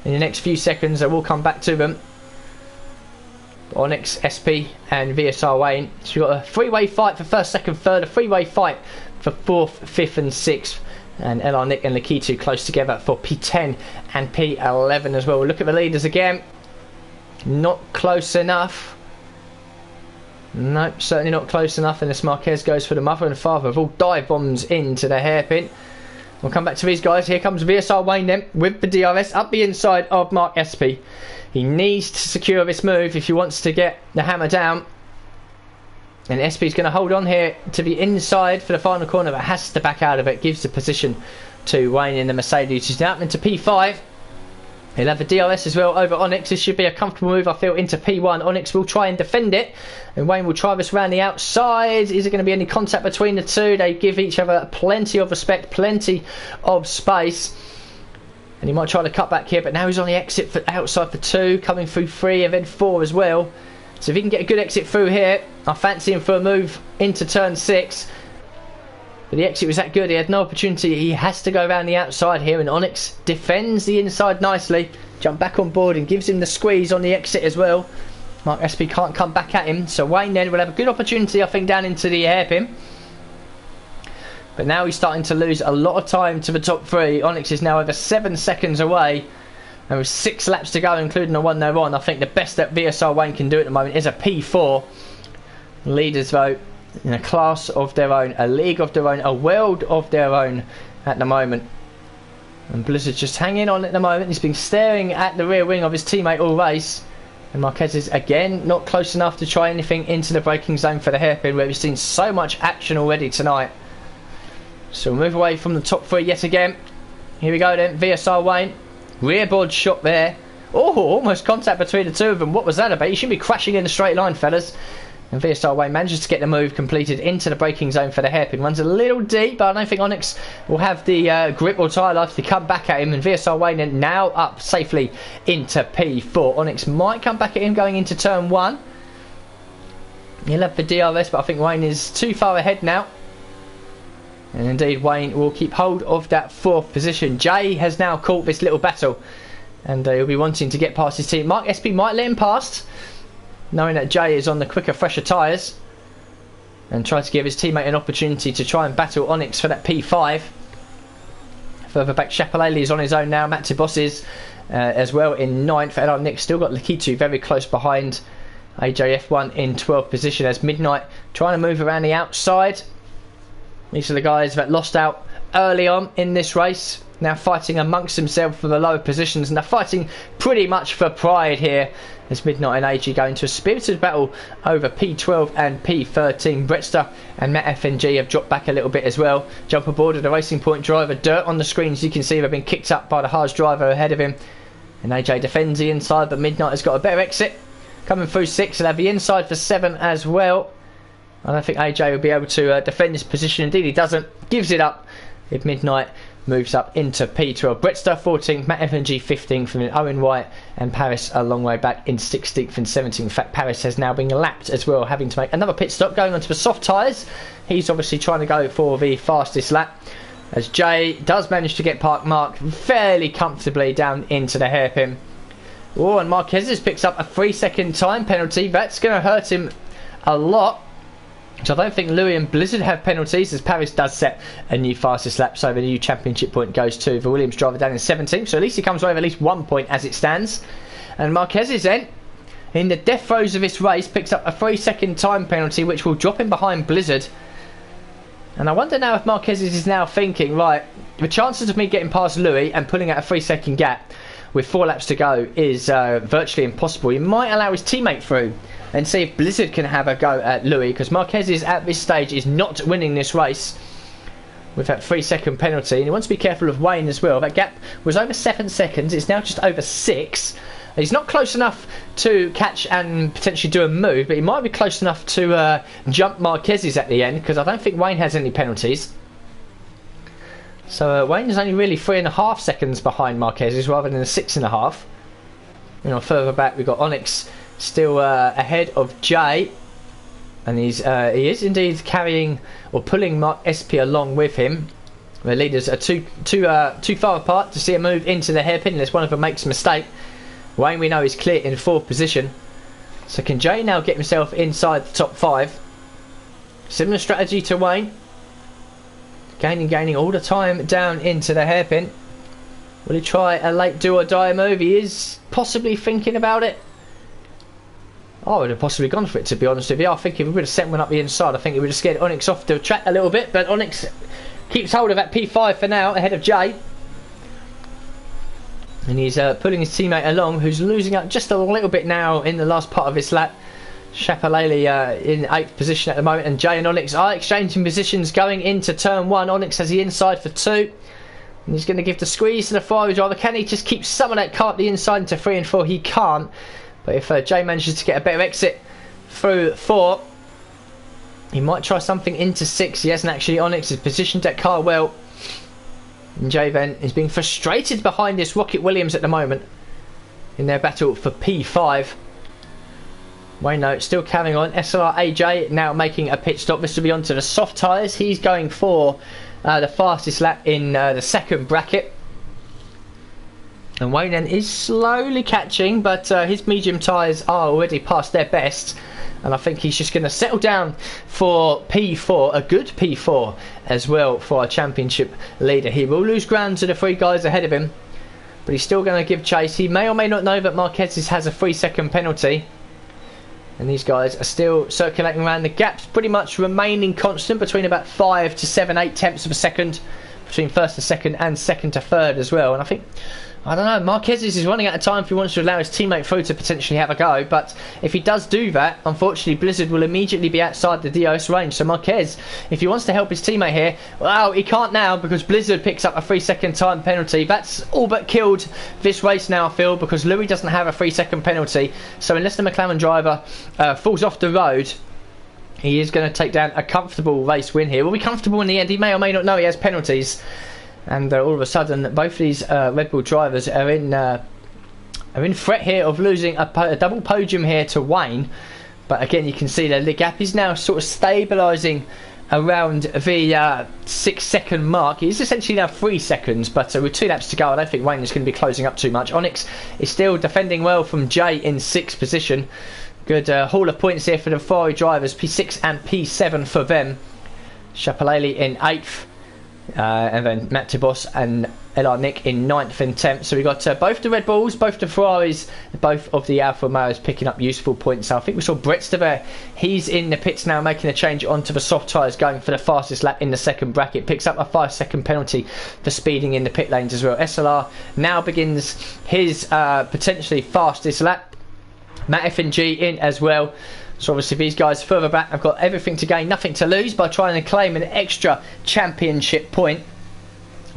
in the next few seconds, I will come back to them. Onyx, SP and VSR Wayne. So we've got a three-way fight for 1st, 2nd, 3rd, a three-way fight for 4th, 5th and 6th. And LR Nick and Lakitu close together for P10 and P11 as well. We'll look at the leaders again. Not close enough. Nope, certainly not close enough. And this Marquez goes for the mother and father of all dive bombs into the hairpin. We'll come back to these guys. Here comes VSR Wayne then with the DRS up the inside of Mark SP. He needs to secure this move if he wants to get the hammer down. And SP's going to hold on here to the inside for the final corner, but has to back out of it. Gives the position to Wayne in the Mercedes. He's now into P5. He'll have the DRS as well over Onyx. This should be a comfortable move, I feel, into P1. Onyx will try and defend it, and Wayne will try this around the outside. Is there going to be any contact between the two? They give each other plenty of respect, plenty of space. And he might try to cut back here, but now he's on the exit for outside for 2, coming through 3 and then 4 as well. So if he can get a good exit through here, I fancy him for a move into turn 6. But the exit was that good, he had no opportunity. He has to go around the outside here, and Onyx defends the inside nicely. Jump back on board and gives him the squeeze on the exit as well. Mark SP can't come back at him, so Wayne then will have a good opportunity, I think, down into the hairpin. But now he's starting to lose a lot of time to the top 3. Onyx is now over 7 seconds away. And with 6 laps to go, including the one they're on, I think the best that VSR Wayne can do at the moment is a P4. Leaders, though, in a class of their own, a league of their own, a world of their own at the moment. And Blizzard's just hanging on at the moment. He's been staring at the rear wing of his teammate all race. And Marquez is, again, not close enough to try anything into the braking zone for the hairpin, where we've seen so much action already tonight. So we'll move away from the top 3 yet again. Here we go then, VSR Wayne. Rearboard shot there. Oh, almost contact between the two of them. What was that about? You shouldn't be crashing in a straight line, fellas. And VSR Wayne manages to get the move completed into the braking zone for the hairpin. Runs a little deep, but I don't think Onyx will have the grip or tyre life to come back at him. And VSR Wayne now up safely into P4. Onyx might come back at him going into turn 1. He'll have the DRS, but I think Wayne is too far ahead now. And indeed, Wayne will keep hold of that 4th position. Jay has now caught this little battle, and he'll be wanting to get past his team. Mark SP might let him past, knowing that Jay is on the quicker, fresher tyres, and try to give his teammate an opportunity to try and battle Onyx for that P5. Further back, Shapalele is on his own now. Matt Boss is as well in 9th. And Nick still got Lakitu very close behind. AJF1 in 12th position as Midnight trying to move around the outside. These are the guys that lost out early on in this race, now fighting amongst themselves for the lower positions, and they're fighting pretty much for pride here as Midnight and AG go into a spirited battle over P12 and P13. Bretster and Matt FNG have dropped back a little bit as well. Jump aboard of the Racing Point driver. Dirt on the screens, you can see they've been kicked up by the Haas driver ahead of him, and AJ defends the inside, but Midnight has got a better exit coming through 6. They'll have the inside for 7 as well. I don't think AJ will be able to defend this position. Indeed he doesn't. Gives it up if Midnight moves up into P12. Bretster 14th, Matt FNG 15th, and then Owen White and Paris a long way back in 16th and 17th. In fact, Paris has now been lapped as well, having to make another pit stop, going onto the soft tyres. He's obviously trying to go for the fastest lap, as Jay does manage to get Park Mark fairly comfortably down into the hairpin. Oh, and Marquez picks up a 3-second time penalty. That's going to hurt him a lot. So I don't think Louis and Blizzard have penalties, as Paris does set a new fastest lap, so the new championship point goes to the Williams driver down in 17th, so at least he comes away with at least 1 point as it stands. And Marquez then, in the death throes of this race, picks up a 3-second time penalty, which will drop him behind Blizzard. And I wonder now if Marquez is now thinking, right, the chances of me getting past Louis and pulling out a 3-second gap with 4 laps to go is virtually impossible. He might allow his teammate through and see if Blizzard can have a go at Louis, because Marquez at this stage is not winning this race. with that 3-second penalty. And you want to be careful of Wayne as well. That gap was over 7 seconds. It's now just over 6. He's not close enough to catch and potentially do a move, but he might be close enough to jump Marquez's at the end, because I don't think Wayne has any penalties. So Wayne is only really 3.5 seconds behind Marquez's rather than 6.5. You know, further back we've got Onyx still ahead of Jay, and he is indeed carrying or pulling Mark SP along with him. The leaders are too far apart to see a move into the hairpin unless one of them makes a mistake. Wayne, we know, is clear in 4th position. So can Jay now get himself inside the top 5? Similar strategy to Wayne. Gaining all the time down into the hairpin. Will he try a late do or die move? He is possibly thinking about it. I would have possibly gone for it, to be honest with you. I think if we would have sent one up the inside, I think it would have scared Onyx off the track a little bit. But Onyx keeps hold of that P5 for now, ahead of Jay. And he's pulling his teammate along, who's losing out just a little bit now in the last part of his lap. Shapalele in 8th position at the moment, and Jay and Onyx are exchanging positions going into turn 1. Onyx has the inside for 2. And he's going to give the squeeze to the Ferrari driver. Can he just keep some of that car up the inside into 3 and 4? He can't. But if Jay manages to get a better exit through 4, he might try something into 6. He hasn't actually. Onyx is positioned that car well. And Jay then is being frustrated behind this Rocket Williams at the moment in their battle for P5. Wayne though still carrying on. SLR AJ now making a pit stop. This will be onto the soft tyres. He's going for the fastest lap in the 2nd bracket. And Wayne then is slowly catching, but his medium tyres are already past their best. And I think he's just going to settle down for P4, a good P4 as well for our championship leader. He will lose ground to the 3 guys ahead of him, but he's still going to give chase. He may or may not know that Marquez has a 3-second penalty. And these guys are still circulating around. The gap's pretty much remaining constant between about 5 to 7, 8 tenths of a second between 1st to 2nd and 2nd to 3rd as well. And I think, I don't know, Marquez is running out of time if he wants to allow his teammate through to potentially have a go. But if he does do that, unfortunately Blizzard will immediately be outside the DOS range. So Marquez, if he wants to help his teammate here, well, he can't now because Blizzard picks up a 3-second time penalty. That's all but killed this race now, I feel, because Louis doesn't have a 3-second penalty. So unless the McLaren driver falls off the road, he is going to take down a comfortable race win here. Will be comfortable in the end. He may or may not know he has penalties. And all of a sudden, both these Red Bull drivers are in threat here of losing a double podium here to Wayne. But again, you can see that the gap is now sort of stabilising around the 6-second mark. It is essentially now 3 seconds, but with 2 laps to go, I don't think Wayne is going to be closing up too much. Onyx is still defending well from Jay in 6th position. Good haul of points here for the Ferrari drivers, P6 and P7 for them. Shapalele in 8th. And then Matt Tibos and LR Nick in 9th and 10th. So we got both the Red Bulls, both the Ferraris, both of the Alfa Romeos picking up useful points. So I think we saw Brettster there. He's in the pits now, making a change onto the soft tyres, going for the fastest lap in the 2nd bracket. Picks up a 5-second penalty for speeding in the pit lanes as well. SLR now begins his potentially fastest lap. Matt FNG in as well. So obviously these guys further back have got everything to gain, nothing to lose by trying to claim an extra championship point.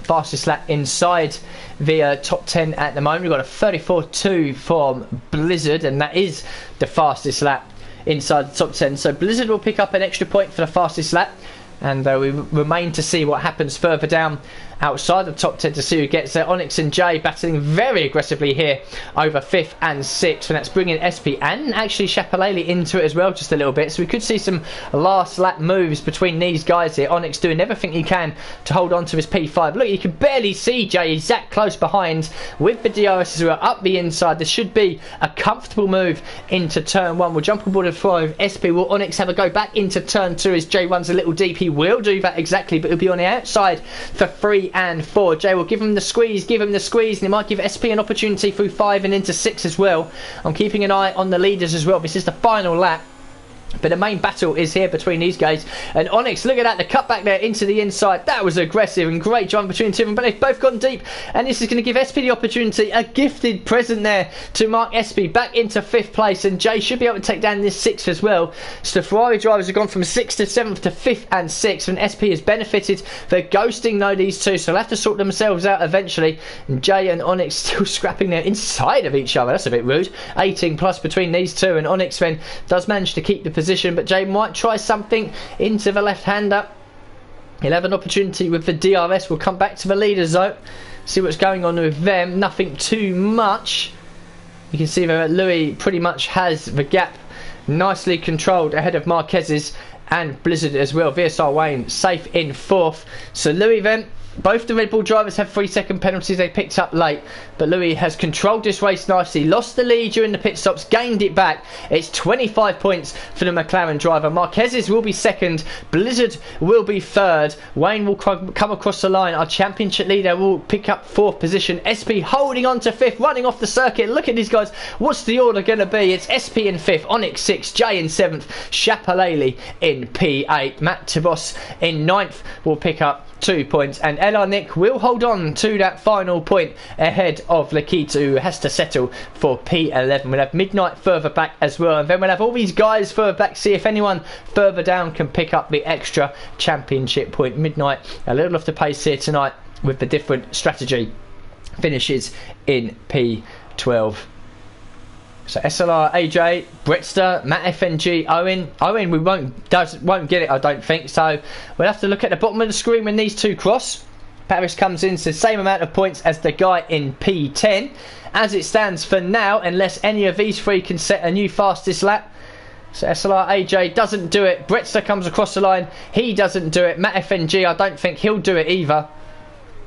Fastest lap inside the top 10 at the moment. We've got a 34.2 from Blizzard, and that is the fastest lap inside the top 10. So Blizzard will pick up an extra point for the fastest lap. And we remain to see what happens further down outside the top 10 to see who gets there. Onyx and Jay battling very aggressively here over 5th and 6th, and that's bringing SP and actually Shapalele into it as well just a little bit. So we could see some last lap moves between these guys here. Onyx doing everything he can to hold on to his P5. Look, you can barely see Jay. He's that close behind with the DRS as well up the inside. There should be a comfortable move into turn 1. We'll jump on board and fly with SP. Will Onyx have a go back into turn 2 as Jay runs a little deep? He will do that exactly, but he'll be on the outside for 3 and 4. Jay will give him the squeeze, and he might give SP an opportunity through 5 and into 6 as well. I'm keeping an eye on the leaders as well. This is the final lap. But the main battle is here between these guys. And Onyx, look at that, the cut back there into the inside. That was aggressive and great drive between the two of them. But they've both gone deep. And this is going to give SP the opportunity. A gifted present there to mark SP back into 5th place. And Jay should be able to take down this 6th as well. So the Ferrari drivers have gone from 6th to 7th to 5th and 6th. And SP has benefited for ghosting though these two. So they'll have to sort themselves out eventually. And Jay and Onyx still scrapping there inside of each other. That's a bit rude. 18 plus between these two. And Onyx then does manage to keep the position, but Jay might try something into the left-hander. He'll have an opportunity with the DRS. We'll come back to the leaders though, see what's going on with them. Nothing too much. You can see that Louis pretty much has the gap nicely controlled ahead of Marquez's and Blizzard as well. VSR Wayne safe in 4th. So Louis then, both the Red Bull drivers have 3-second penalties they picked up late, but Louis has controlled this race nicely, lost the lead during the pit stops, gained it back. It's 25 points for the McLaren driver. Marquez's will be 2nd, Blizzard will be 3rd, Wayne will come across the line. Our championship leader will pick up 4th position. SP holding on to 5th, running off the circuit. Look at these guys, what's the order going to be? It's SP in 5th, Onyx 6th, Jay in 7th, Chapalele in P8, Matt Tibos in 9th will pick up 2 points, and LR Nick will hold on to that final point ahead of Lakita, who has to settle for P11. We'll have Midnight further back as well, and then we'll have all these guys further back, see if anyone further down can pick up the extra championship point. Midnight a little off the pace here tonight with the different strategy, finishes in P12. So SLR, AJ, Bretster, Matt FNG, Owen we won't get it, I don't think. So we'll have to look at the bottom of the screen when these two cross. Paris comes in to the same amount of points as the guy in P10. As it stands for now, unless any of these three can set a new fastest lap. So SLR, AJ doesn't do it. Bretster comes across the line. He doesn't do it. Matt FNG, I don't think he'll do it either.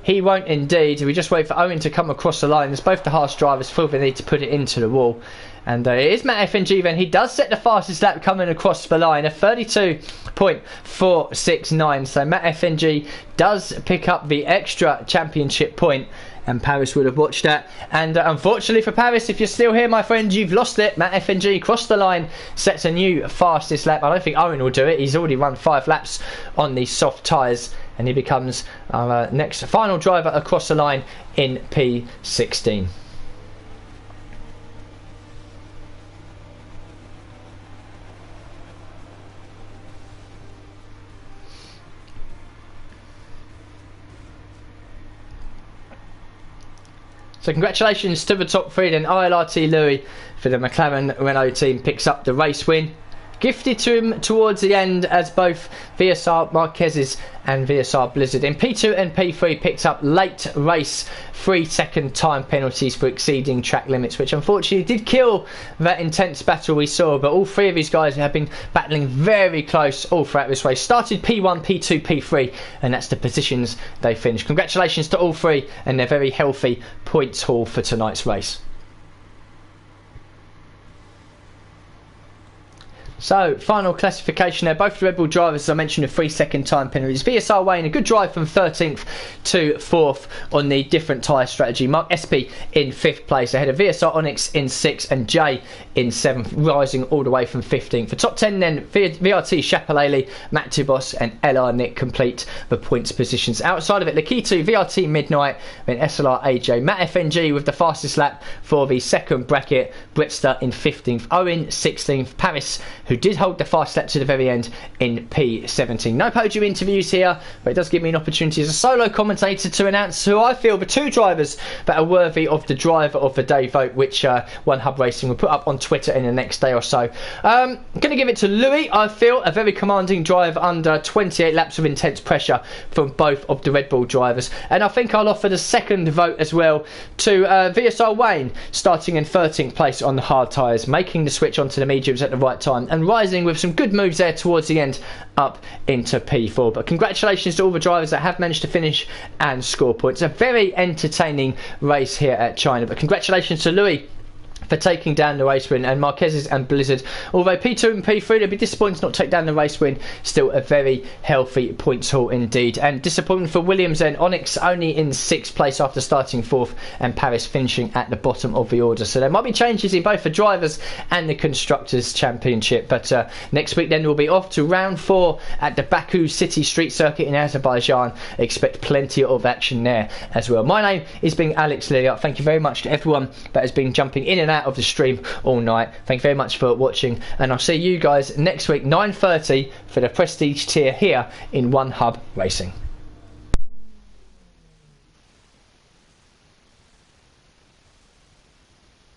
He won't indeed. We just wait for Owen to come across the line. As both the Haas drivers feel they need to put it into the wall. And it is Matt FNG then. He does set the fastest lap coming across the line. A 32.469. So Matt FNG does pick up the extra championship point. And Paris would have watched that. And unfortunately for Paris, if you're still here, my friend, you've lost it. Matt FNG crossed the line, sets a new fastest lap. I don't think Owen will do it. He's already run 5 laps on these soft tyres. And he becomes our next final driver across the line in P16. So congratulations to the top 3 then. ILRT Louis for the McLaren Renault team picks up the race win. Gifted to him towards the end as both VSR Marquez's and VSR Blizzard. In P2 and P3 picked up late race 3-second time penalties for exceeding track limits, which unfortunately did kill that intense battle we saw. But all 3 of these guys have been battling very close all throughout this race. Started P1, P2, P3, and that's the positions they finished. Congratulations to all 3 and their very healthy points haul for tonight's race. So, final classification there. Both the Red Bull drivers, as I mentioned, with 3-second time penalties. VSR Wayne, a good drive from 13th to 4th on the different tyre strategy. Mark SP in 5th place, ahead of VSR Onyx in 6th and Jay in 7th, rising all the way from 15th. For top 10 then, VRT Chapalele, Matt Tubos and LR Nick complete the points positions. Outside of it, Lakitu, VRT Midnight, then SLR AJ, Matt FNG with the fastest lap for the second bracket, Bretster in 15th, Owen 16th, Paris, who did hold the fast lap to the very end, in P17. No podium interviews here, but it does give me an opportunity as a solo commentator to announce who I feel the 2 drivers that are worthy of the driver of the day vote, which One Hub Racing will put up on Twitter in the next day or so. I'm going to give it to Louis. I feel a very commanding drive under 28 laps of intense pressure from both of the Red Bull drivers, and I think I'll offer the second vote as well to VSR Wayne, starting in 13th place on the hard tyres, making the switch onto the mediums at the right time and rising with some good moves there towards the end up into P4. But congratulations to all the drivers that have managed to finish and score points. A very entertaining race here at China, but congratulations to Louis for taking down the race win, and Marquez's and Blizzard, although P2 and P3, they'd be disappointed to not take down the race win. Still a very healthy points haul indeed. And disappointment for Williams then, Onyx only in 6th place after starting 4th, and Paris finishing at the bottom of the order. So there might be changes in both the drivers and the Constructors Championship. But next week then we'll be off to round 4 at the Baku City Street Circuit in Azerbaijan. Expect plenty of action there as well. My name is being Alex Lilliard. Thank you very much to everyone that has been jumping in and out of the stream all night. Thank you very much for watching, and I'll see you guys next week 9:30 for the Prestige Tier here in One Hub Racing.